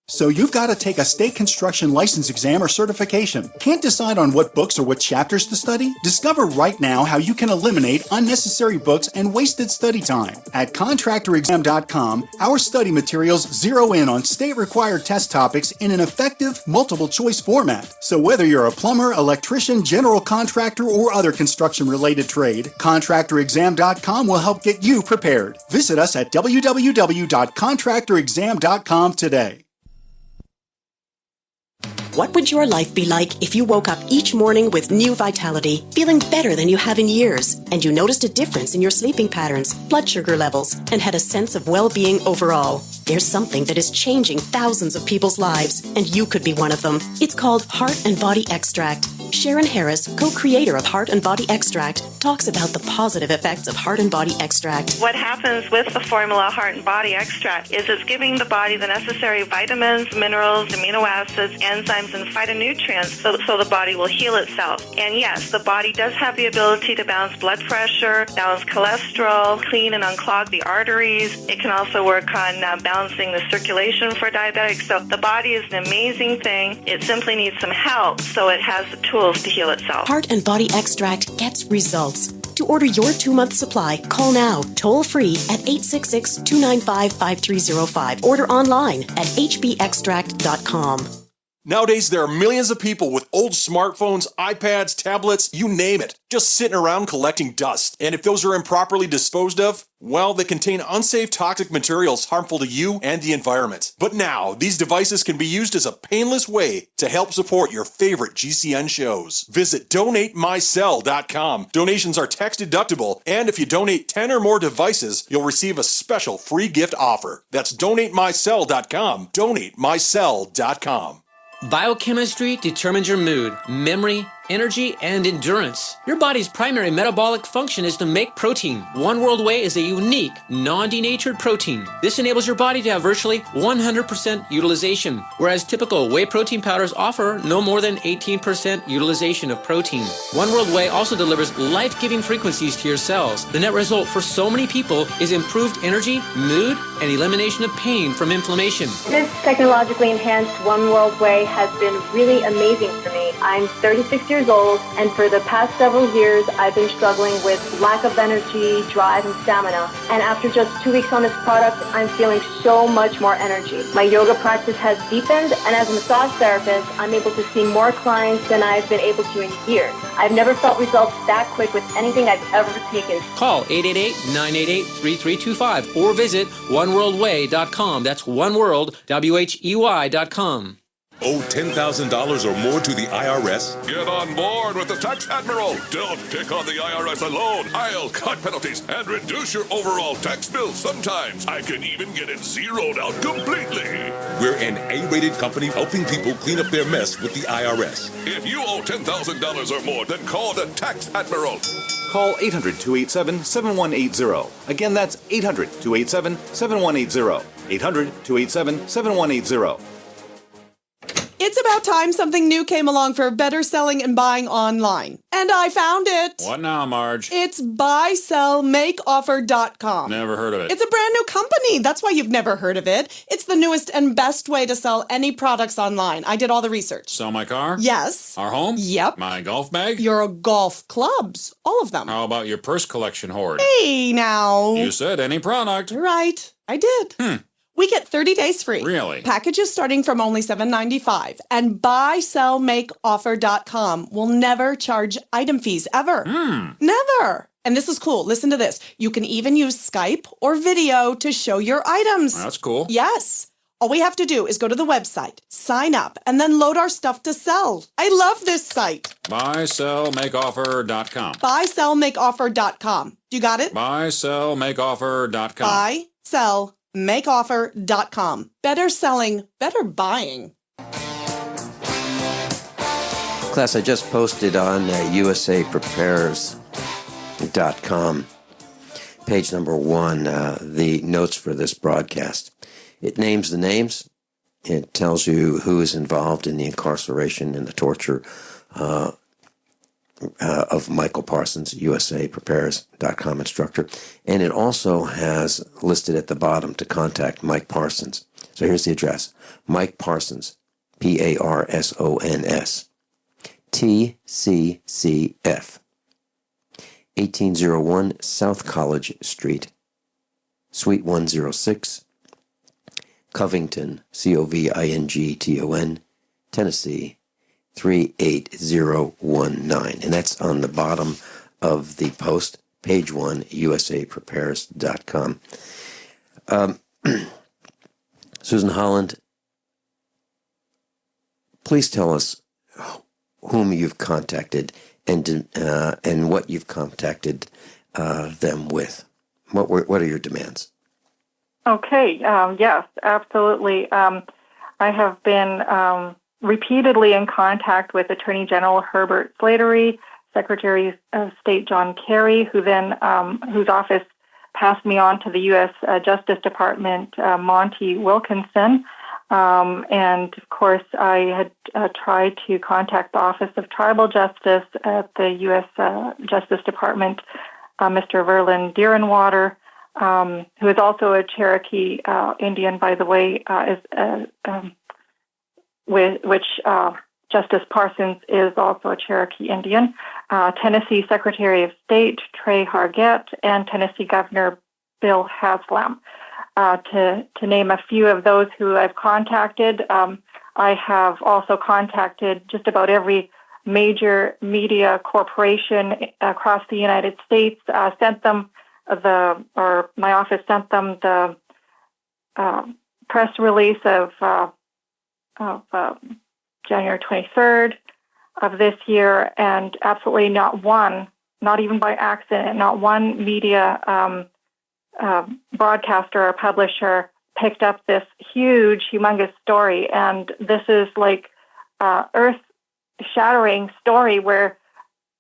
So you've got to take a state construction license exam or certification. Can't decide on what books or what chapters to study? Discover right now how you can eliminate unnecessary books and wasted study time. At contractorexam.com, our study materials zero in on state-required test topics in an effective, multiple-choice format. So whether you're a plumber, electrician, general contractor, or other construction-related trade, contractorexam.com will help get you prepared. Visit us at www.contractorexam.com today. What would your life be like if you woke up each morning with new vitality, feeling better than you have in years, and you noticed a difference in your sleeping patterns, blood sugar levels, and had a sense of well-being overall? There's something that is changing thousands of people's lives, and you could be one of them. It's called Heart and Body Extract. Sharon Harris, co-creator of Heart and Body Extract, talks about the positive effects of Heart and Body Extract. What happens with the formula Heart and Body Extract is it's giving the body the necessary vitamins, minerals, amino acids, enzymes, and phytonutrients so the body will heal itself. And yes, the body does have the ability to balance blood pressure, balance cholesterol, clean and unclog the arteries. It can also work on balancing the circulation for diabetics. So the body is an amazing thing. It simply needs some help so it has the tools to heal itself. Heart and Body Extract gets results. To order your 2-month supply, call now, toll free at 866-295-5305. Order online at hbextract.com. Nowadays, there are millions of people with old smartphones, iPads, tablets, you name it, just sitting around collecting dust. And if those are improperly disposed of, well, they contain unsafe toxic materials harmful to you and the environment. But now, these devices can be used as a painless way to help support your favorite GCN shows. Visit DonateMyCell.com. Donations are tax deductible, and if you donate 10 or more devices, you'll receive a special free gift offer. That's DonateMyCell.com. DonateMyCell.com. Biochemistry determines your mood, memory, energy, and endurance. Your body's primary metabolic function is to make protein. One World Whey is a unique, non-denatured protein. This enables your body to have virtually 100% utilization, whereas typical whey protein powders offer no more than 18% utilization of protein. One World Whey also delivers life-giving frequencies to your cells. The net result for so many people is improved energy, mood, and elimination of pain from inflammation. This technologically enhanced One World Whey has been really amazing for me. I'm 36 years old, and for the past several years, I've been struggling with lack of energy, drive, and stamina. And after just 2 weeks on this product, I'm feeling so much more energy. My yoga practice has deepened, and as a massage therapist, I'm able to see more clients than I've been able to in years. I've never felt results that quick with anything I've ever taken. Call 888-988-3325 or visit oneworldwhey.com. That's oneworld.com. Owe $10,000 or more to the IRS? Get on board with the Tax Admiral. Don't pick on the IRS alone. I'll cut penalties and reduce your overall tax bill. Sometimes I can even get it zeroed out completely. We're an A-rated company helping people clean up their mess with the IRS. If you owe $10,000 or more, then call the Tax Admiral. Call 800-287-7180. Again, that's 800-287-7180. 800-287-7180. It's about time something new came along for better selling and buying online. And I found it. What now, Marge? It's buysellmakeoffer.com. Never heard of it. It's a brand new company. That's why you've never heard of it. It's the newest and best way to sell any products online. I did all the research. Sell my car? Yes. Our home? Yep. My golf bag? Your golf clubs. All of them. How about your purse collection hoard? Hey, now. You said any product. Right. I did. We get 30 days free. Really? Packages starting from only $7.95. And buysellmakeoffer.com will never charge item fees ever. Never. And this is cool. Listen to this. You can even use Skype or video to show your items. That's cool. Yes. All we have to do is go to the website, sign up, and then load our stuff to sell. I love this site. Buysellmakeoffer.com. Buysellmakeoffer.com. You got it? Buysellmakeoffer.com. Buy, sell, makeoffer.com. Better selling, better buying. Class, I just posted on usaprepares.com, page number 1, the notes for this broadcast. It names the names. It tells you who is involved in the incarceration and the torture of Michael Parsons, usaprepares.com instructor. And it also has listed at the bottom to contact Mike Parsons. So here's the address. Mike Parsons, Parsons, TCCF, 1801 South College Street, Suite 106, Covington, Covington, Tennessee, 38019. And that's on the bottom of the post, page 1, usaprepares.com. Susan Holland, please tell us whom you've contacted and what you've contacted them with. What are your demands? Okay. Yes, absolutely. I have been repeatedly in contact with Attorney General Herbert Slattery, Secretary of State John Kerry, whose office passed me on to the U.S. Justice Department, Monty Wilkinson. And of course, I had tried to contact the Office of Tribal Justice at the U.S. Justice Department, Mr. Verlin Deerenwater, who is also a Cherokee Indian, by the way, which Justice Parsons is also a Cherokee Indian, Tennessee Secretary of State Trey Hargett, and Tennessee Governor Bill Haslam. To name a few of those who I've contacted, I have also contacted just about every major media corporation across the United States. My office sent them the press release of January 23rd of this year, and absolutely not one, not even by accident, not one media broadcaster or publisher picked up this humongous story. And this is like earth-shattering story where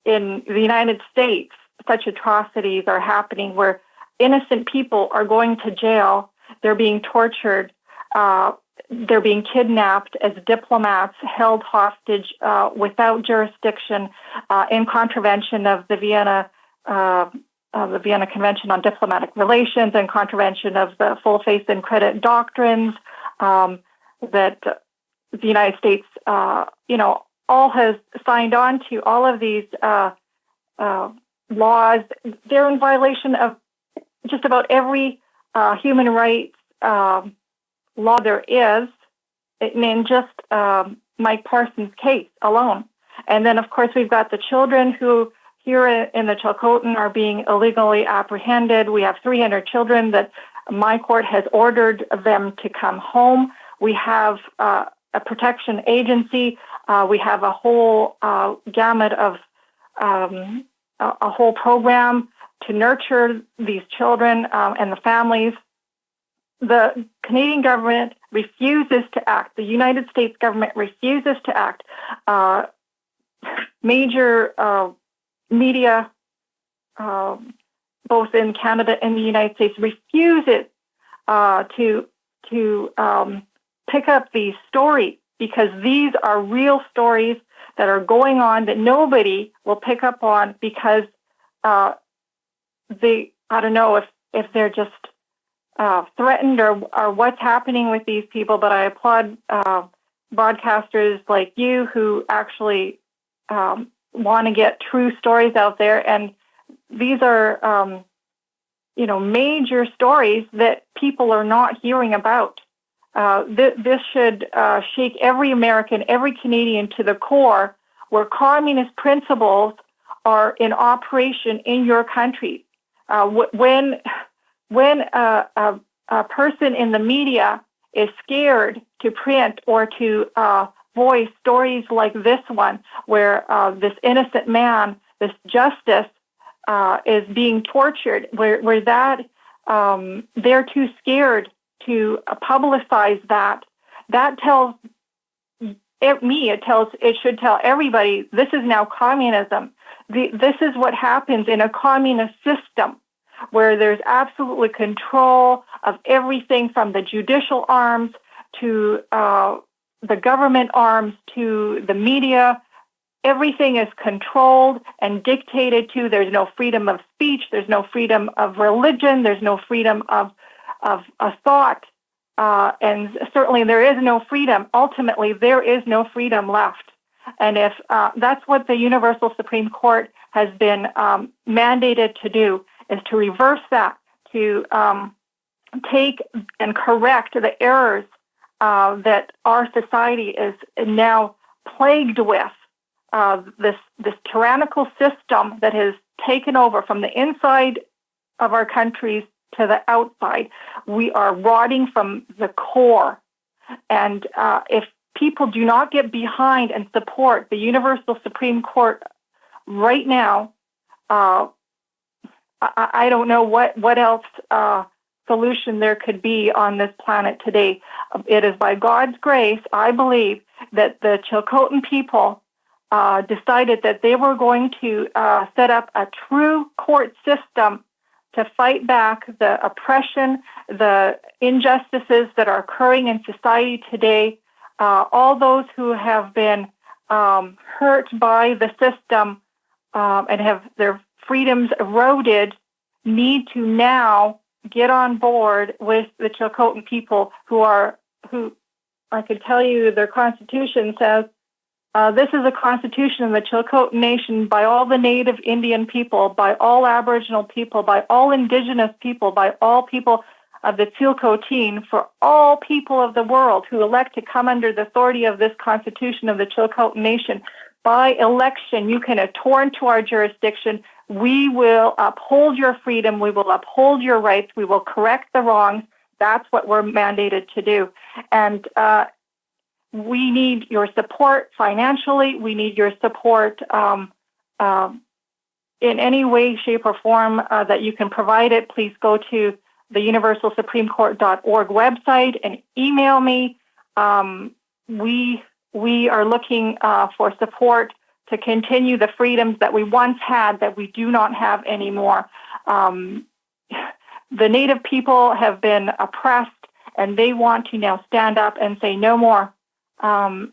in the United States, such atrocities are happening where innocent people are going to jail, they're being tortured, they're being kidnapped as diplomats, held hostage without jurisdiction in contravention of the Vienna Convention on Diplomatic Relations and contravention of the full faith and credit doctrines that the United States, all has signed on to. All of these laws, they're in violation of just about every human rights law there is, in just Mike Parsons' case alone. And then, of course, we've got the children who here in the Chilcotin are being illegally apprehended. We have 300 children that my court has ordered them to come home. We have a protection agency. We have a whole gamut of a whole program to nurture these children and the families. The Canadian government refuses to act. The United States government refuses to act. Major media, both in Canada and the United States, refuses to pick up these stories because these are real stories that are going on that nobody will pick up on because I don't know if they're just threatened or what's happening with these people, but I applaud broadcasters like you who actually want to get true stories out there. And these are, major stories that people are not hearing about. This should shake every American, every Canadian to the core where communist principles are in operation in your country. When a person in the media is scared to print or to voice stories like this one, where this innocent man, this justice, is being tortured, where they're too scared to publicize that, that tells it should tell everybody, this is now communism. This is what happens in a communist system where there's absolutely control of everything from the judicial arms to the government arms to the media. Everything is controlled and dictated to. There's no freedom of speech. There's no freedom of religion. There's no freedom of thought. And certainly there is no freedom. Ultimately, there is no freedom left. And if that's what the Universal Supreme Court has been mandated to do, is to reverse that, to take and correct the errors that our society is now plagued with. This tyrannical system that has taken over from the inside of our countries to the outside. We are rotting from the core. And if people do not get behind and support the Universal Supreme Court right now, I don't know what else solution there could be on this planet today. It is by God's grace, I believe, that the Chilcotin people decided that they were going to set up a true court system to fight back the oppression, the injustices that are occurring in society today. All those who have been hurt by the system and have their freedoms eroded need to now get on board with the Chilcotin people who I could tell you their constitution says, this is a constitution of the Chilcotin Nation by all the native Indian people, by all Aboriginal people, by all Indigenous people, by all people of the Chilcotin, for all people of the world who elect to come under the authority of this constitution of the Chilcotin Nation. By election, you can tour into our jurisdiction. We will uphold your freedom. We will uphold your rights. We will correct the wrongs. That's what we're mandated to do. And we need your support financially. We need your support in any way, shape, or form that you can provide it. Please go to the universalsupremecourt.org website and email me. We are looking for support to continue the freedoms that we once had that we do not have anymore. The Native people have been oppressed, and they want to now stand up and say no more. And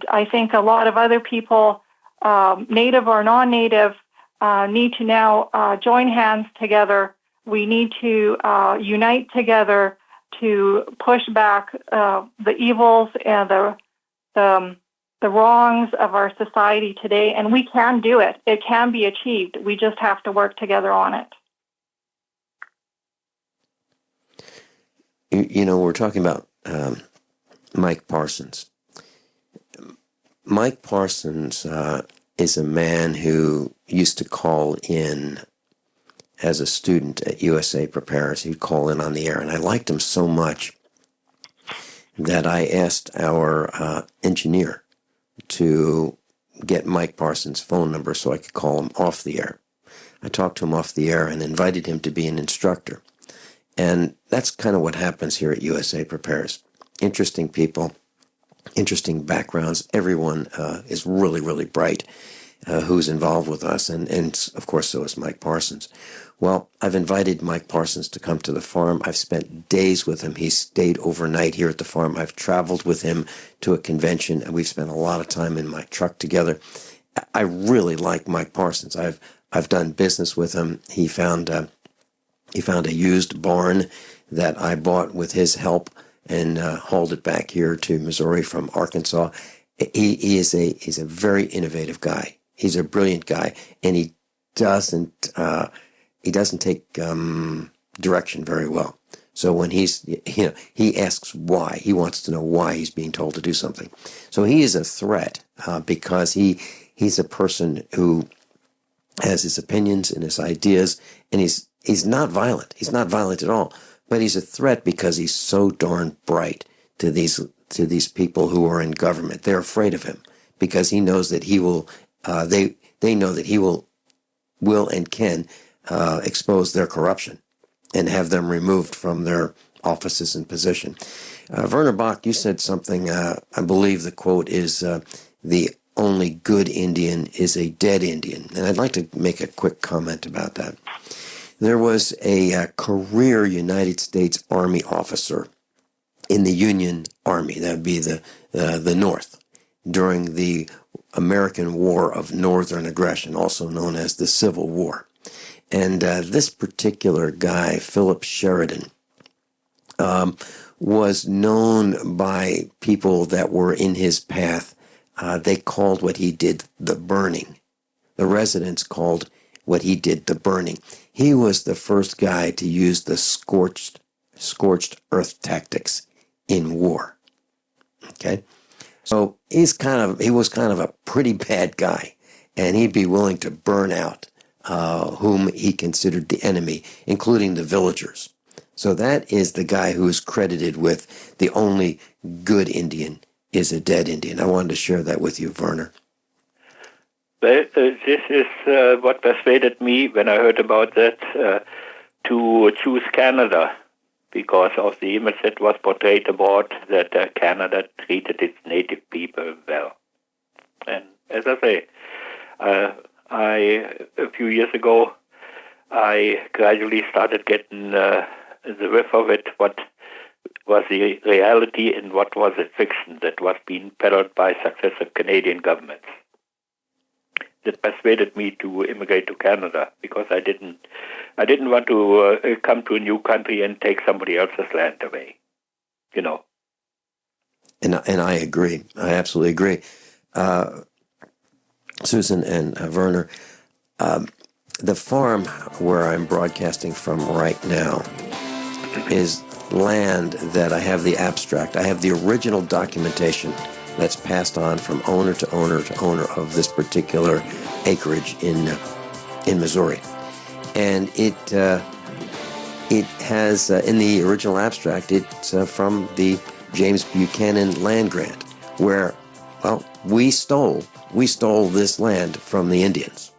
I think a lot of other people, Native or non-Native, need to now join hands together. We need to unite together to push back the evils and the wrongs of our society today. And we can do it. It can be achieved. We just have to work together on it. You know, we're talking about Mike Parsons. Mike Parsons is a man who used to call in as a student at USA Prepares. He'd call in on the air, and I liked him so much that I asked our engineer to get Mike Parsons' phone number so I could call him off the air. I talked to him off the air and invited him to be an instructor. And that's kind of what happens here at USA Prepares. Interesting people, interesting backgrounds. Everyone is really, really bright who's involved with us. And of course, so is Mike Parsons. Well, I've invited Mike Parsons to come to the farm. I've spent days with him. He's stayed overnight here at the farm. I've traveled with him to a convention, and we've spent a lot of time in my truck together. I really like Mike Parsons. I've done business with him. He found a used barn that I bought with his help and hauled it back here to Missouri from Arkansas. He's a very innovative guy. He's a brilliant guy, and he doesn't take direction very well. So when he asks why, he wants to know why he's being told to do something. So he is a threat because he's a person who has his opinions and his ideas, and he's not violent. He's not violent at all, but he's a threat because he's so darn bright to these people who are in government. They're afraid of him because he knows that he will. They know that he will and can expose their corruption and have them removed from their offices and position. Werner Bock, you said something, I believe the quote is, the only good Indian is a dead Indian. And I'd like to make a quick comment about that. There was a career United States Army officer in the Union Army, that would be the North, during the American War of Northern Aggression, also known as the Civil War. And this particular guy, Philip Sheridan, was known by people that were in his path. They called what he did the burning. The residents called what he did the burning. He was the first guy to use the scorched earth tactics in war. Okay? So he was kind of a pretty bad guy, and he'd be willing to burn out whom he considered the enemy, including the villagers. So that is the guy who is credited with the only good Indian is a dead Indian. I wanted to share that with you, Werner. Well, this is what persuaded me when I heard about that to choose Canada, because of the image that was portrayed about that Canada treated its native people well. And as I say, a few years ago, I gradually started getting the whiff of it, what was the reality and what was the fiction that was being peddled by successive Canadian governments. That persuaded me to immigrate to Canada, because I didn't want to come to a new country and take somebody else's land away, you know. And I agree. I absolutely agree. Susan and Werner, the farm where I'm broadcasting from right now is land that I have the abstract. I have the original documentation that's passed on from owner to owner to owner of this particular acreage in Missouri. And it has, in the original abstract, it's from the James Buchanan land grant, where, well, we stole this land from the Indians.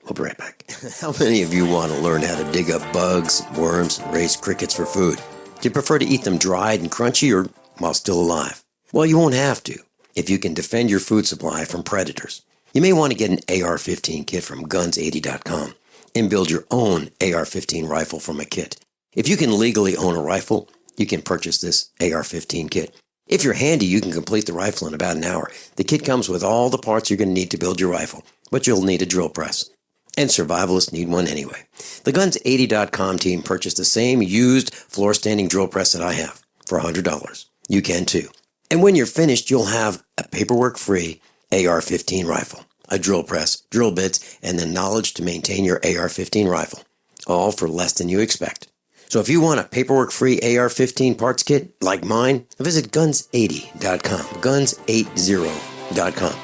We'll be right back. How many of you want to learn how to dig up bugs, worms, and raise crickets for food? Do you prefer to eat them dried and crunchy or while still alive? Well, you won't have to if you can defend your food supply from predators. You may want to get an AR-15 kit from guns80.com and build your own AR-15 rifle from a kit. If you can legally own a rifle, you can purchase this AR-15 kit. If you're handy, you can complete the rifle in about an hour. The kit comes with all the parts you're going to need to build your rifle, but you'll need a drill press. And survivalists need one anyway. The Guns80.com team purchased the same used floor-standing drill press that I have for $100. You can too. And when you're finished, you'll have a paperwork-free AR-15 rifle, a drill press, drill bits, and the knowledge to maintain your AR-15 rifle, all for less than you expect. So if you want a paperwork-free AR-15 parts kit like mine, visit Guns80.com, Guns80.com,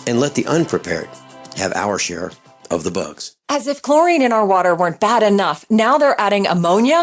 and let the unprepared have our share of the bugs. As if chlorine in our water weren't bad enough, now they're adding ammonia?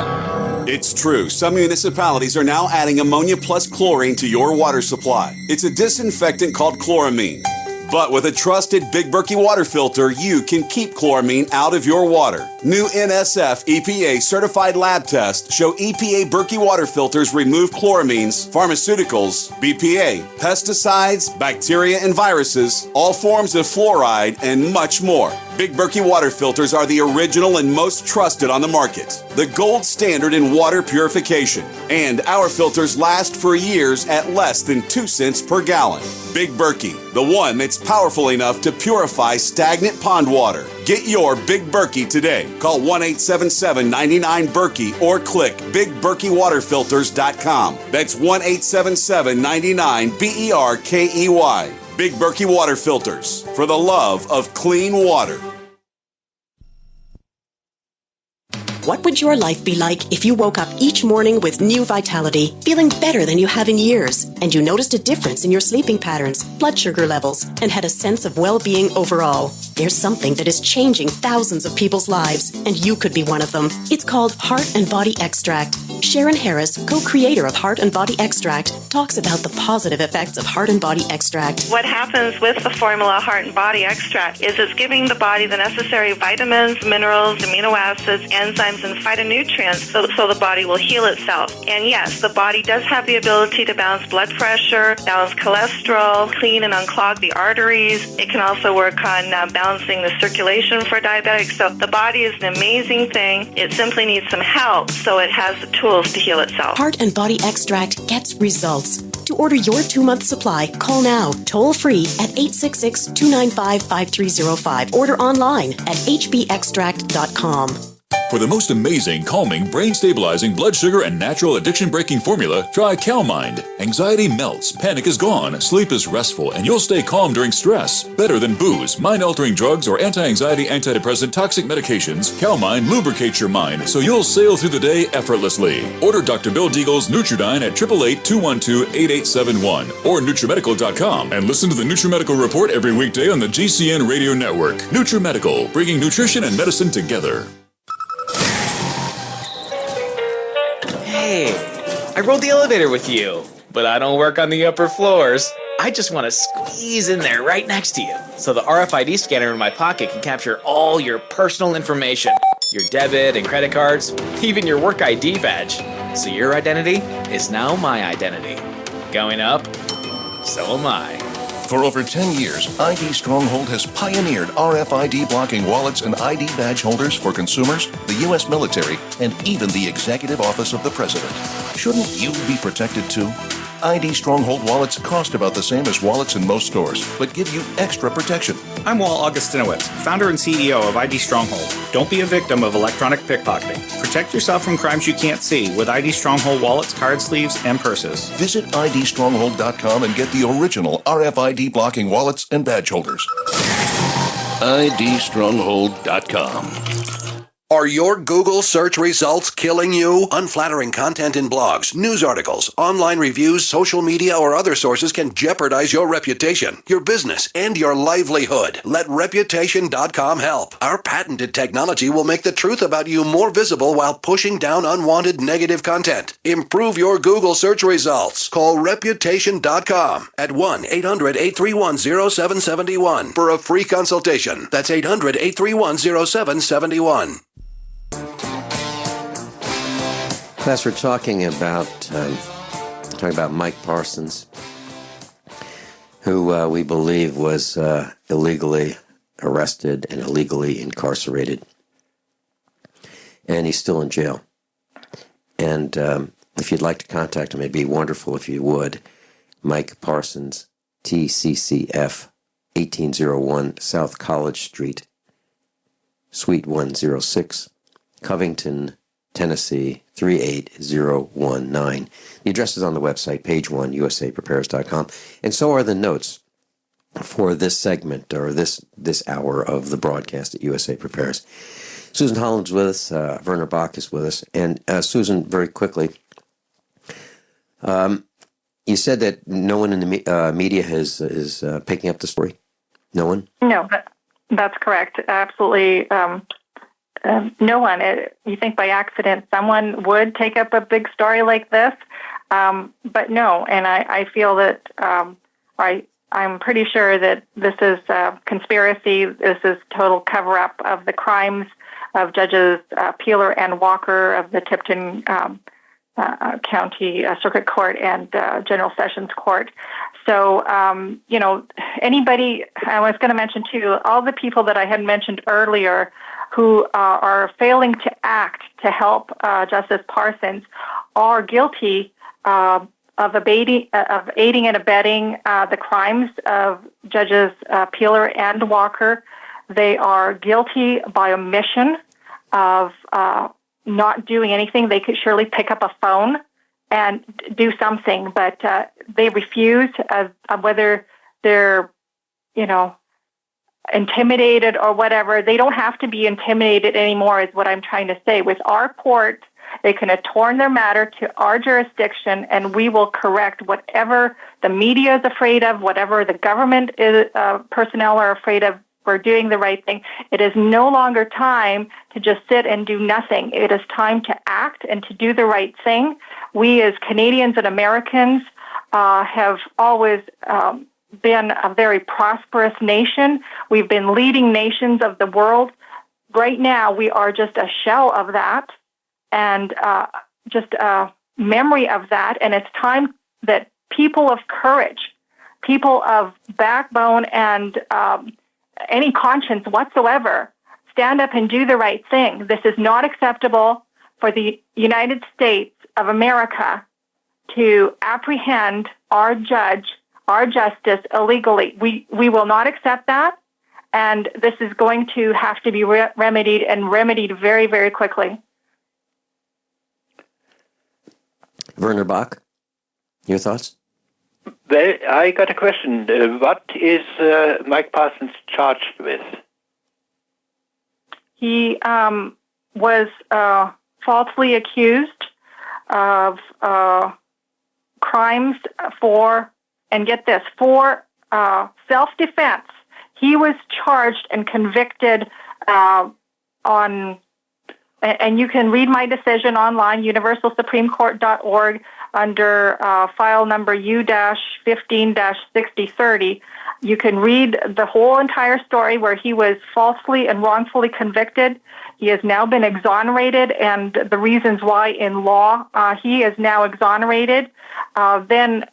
It's true. Some municipalities are now adding ammonia plus chlorine to your water supply. It's a disinfectant called chloramine. But with a trusted Big Berkey water filter, you can keep chloramine out of your water. New NSF EPA certified lab tests show EPA Berkey water filters remove chloramines, pharmaceuticals, BPA, pesticides, bacteria and viruses, all forms of fluoride, and much more. Big Berkey water filters are the original and most trusted on the market, the gold standard in water purification. And our filters last for years at less than 2 cents per gallon. Big Berkey, the one that's powerful enough to purify stagnant pond water. Get your Big Berkey today. Call 1-877-99-BERKEY or click BigBerkeyWaterFilters.com. That's 1-877-99-BERKEY. Big Berkey Water Filters, for the love of clean water. What would your life be like if you woke up each morning with new vitality, feeling better than you have in years, and you noticed a difference in your sleeping patterns, blood sugar levels, and had a sense of well-being overall? There's something that is changing thousands of people's lives, and you could be one of them. It's called Heart and Body Extract. Sharon Harris, co-creator of Heart and Body Extract, talks about the positive effects of Heart and Body Extract. What happens with the formula Heart and Body Extract is it's giving the body the necessary vitamins, minerals, amino acids, enzymes, and phytonutrients so the body will heal itself. And yes, the body does have the ability to balance blood pressure, balance cholesterol, clean and unclog the arteries. It can also work on balancing the circulation for diabetics. So the body is an amazing thing. It simply needs some help so it has the tools to heal itself. Heart and Body Extract gets results. To order your 2-month supply, call now, toll free at 866-295-5305. Order online at hbextract.com. For the most amazing, calming, brain-stabilizing, blood sugar, and natural addiction-breaking formula, try CalMind. Anxiety melts, panic is gone, sleep is restful, and you'll stay calm during stress. Better than booze, mind-altering drugs, or anti-anxiety, antidepressant, toxic medications, CalMind lubricates your mind so you'll sail through the day effortlessly. Order Dr. Bill Deagle's Nutridyne at 888-212-8871 or NutriMedical.com and listen to the NutriMedical Report every weekday on the GCN Radio Network. NutriMedical, bringing nutrition and medicine together. Hey, I rode the elevator with you, but I don't work on the upper floors. I just want to squeeze in there right next to you, so the RFID scanner in my pocket can capture all your personal information, your debit and credit cards, even your work ID badge. So your identity is now my identity. Going up, so am I. For over 10 years, ID Stronghold has pioneered RFID blocking wallets and ID badge holders for consumers, the U.S. military, and even the executive office of the president. Shouldn't you be protected too? ID Stronghold wallets cost about the same as wallets in most stores, but give you extra protection. I'm Walt Augustinowitz, founder and CEO of ID Stronghold. Don't be a victim of electronic pickpocketing. Protect yourself from crimes you can't see with ID Stronghold wallets, card sleeves, and purses. Visit idstronghold.com and get the original RFID blocking wallets and badge holders. idstronghold.com. Are your Google search results killing you? Unflattering content in blogs, news articles, online reviews, social media, or other sources can jeopardize your reputation, your business, and your livelihood. Let Reputation.com help. Our patented technology will make the truth about you more visible while pushing down unwanted negative content. Improve your Google search results. Call Reputation.com at 1-800-831-0771 for a free consultation. That's 800-831-0771. Class, we're talking about Mike Parsons, who we believe was illegally arrested and illegally incarcerated, and he's still in jail. And if you'd like to contact him, it'd be wonderful if you would. Mike Parsons, TCCF, 1801 South College Street, Suite 106, Covington, Tennessee, 38019. The address is on the website, page 1, usaprepares.com. And so are the notes for this segment, or this hour of the broadcast at USA Prepares. Susan Holland's with us. Werner Bock is with us. And Susan, very quickly, you said that no one in the media is picking up the story? No one? No, that's correct. Absolutely. No one. You think by accident someone would take up a big story like this, but no. And I feel that I'm pretty sure that this is conspiracy. This is total cover-up of the crimes of Judges Peeler and Walker of the Tipton County Circuit Court and General Sessions Court. So, anybody, I was going to mention too, all the people that I had mentioned earlier who are failing to act to help Justice Parsons are guilty of aiding and abetting the crimes of Judges Peeler and Walker. They are guilty by omission of not doing anything. They could surely pick up a phone and do something, but they refuse, whether they're, intimidated or whatever. They don't have to be intimidated anymore, is what I'm trying to say. With our court, they can attorn their matter to our jurisdiction, and we will correct whatever the media is afraid of, whatever the government personnel are afraid of. We're doing the right thing. It is no longer time to just sit and do nothing. It is time to act and to do the right thing. We as Canadians and Americans have always been a very prosperous nation. We've been leading nations of the world. Right now, we are just a shell of that and just a memory of that. And it's time that people of courage, people of backbone and any conscience whatsoever, stand up and do the right thing. This is not acceptable for the United States of America to apprehend our judge, our justice illegally. We will not accept that, and this is going to have to be remedied and remedied very, very quickly. Werner Bock, your thoughts? Well, I got a question. What is Mike Parsons charged with? He was falsely accused of crimes for, and get this, for self-defense. He was charged and convicted on, and you can read my decision online, universalsupremecourt.org, under file number U-15-6030. You can read the whole entire story where he was falsely and wrongfully convicted. He has now been exonerated, and the reasons why in law he is now exonerated. Then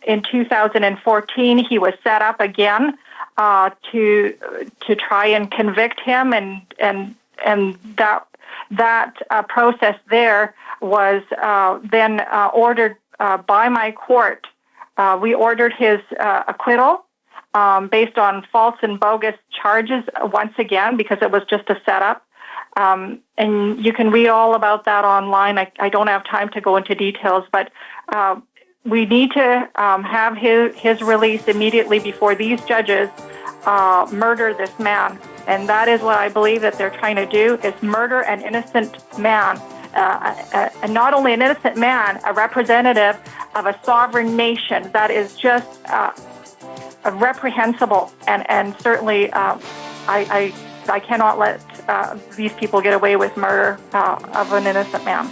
in 2014, he was set up again to try and convict him, and that process there was then ordered by my court. We ordered his acquittal based on false and bogus charges once again, because it was just a setup. And you can read all about that online. I don't have time to go into details, but we need to have his release immediately before these judges murder this man. And that is what I believe that they're trying to do, is murder an innocent man. And not only an innocent man, a representative of a sovereign nation. That is just reprehensible. And certainly I cannot let these people get away with murder of an innocent man.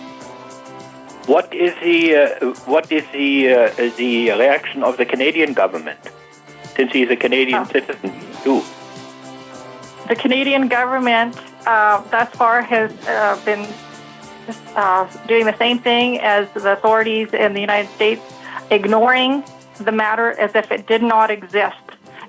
What is the reaction of the Canadian government, since he's a Canadian citizen too? The Canadian government thus far has been doing the same thing as the authorities in the United States, ignoring the matter as if it did not exist.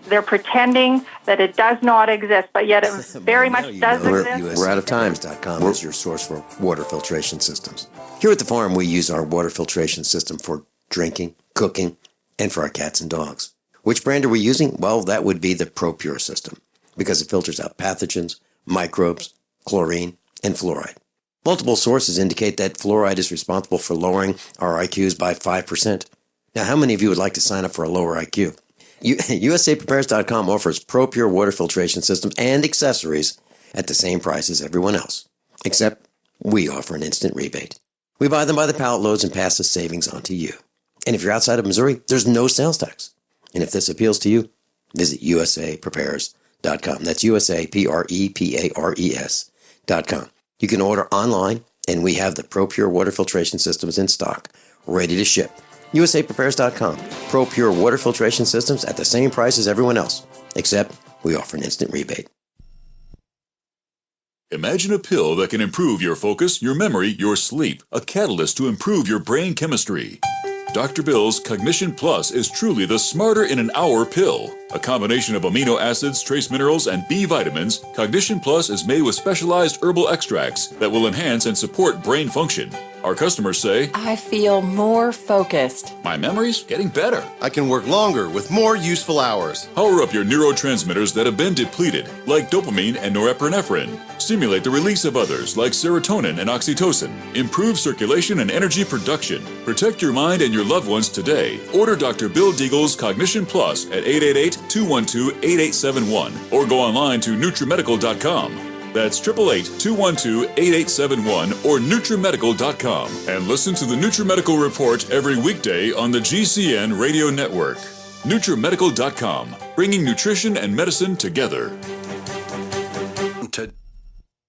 They're pretending that it does not exist, but yet it very much does exist. We're out of time. .com is your source for water filtration systems. Here at the farm, we use our water filtration system for drinking, cooking, and for our cats and dogs. Which brand are we using? Well, that would be the ProPure system, because it filters out pathogens, microbes, chlorine, and fluoride. Multiple sources indicate that fluoride is responsible for lowering our IQs by 5%. Now, how many of you would like to sign up for a lower IQ? USAPrepares.com offers ProPure water filtration systems and accessories at the same price as everyone else, except we offer an instant rebate. We buy them by the pallet loads and pass the savings on to you. And if you're outside of Missouri, there's no sales tax. And if this appeals to you, visit USAPrepares.com. That's USAPrepares.com. You can order online, and we have the ProPure water filtration systems in stock, ready to ship. USAPrepares.com. ProPure water filtration systems at the same price as everyone else, except we offer an instant rebate. Imagine a pill that can improve your focus, your memory, your sleep, a catalyst to improve your brain chemistry. Dr. Bill's Cognition Plus is truly the smarter in an hour pill. A combination of amino acids, trace minerals, and B vitamins, Cognition Plus is made with specialized herbal extracts that will enhance and support brain function. Our customers say, I feel more focused. My memory's getting better. I can work longer with more useful hours. Power up your neurotransmitters that have been depleted, like dopamine and norepinephrine. Stimulate the release of others, like serotonin and oxytocin. Improve circulation and energy production. Protect your mind and your loved ones today. Order Dr. Bill Deagle's Cognition Plus at 888-212-8871 or go online to NutriMedical.com. That's 888-212-8871 or NutriMedical.com. And listen to the NutriMedical Report every weekday on the GCN Radio Network. NutriMedical.com, bringing nutrition and medicine together.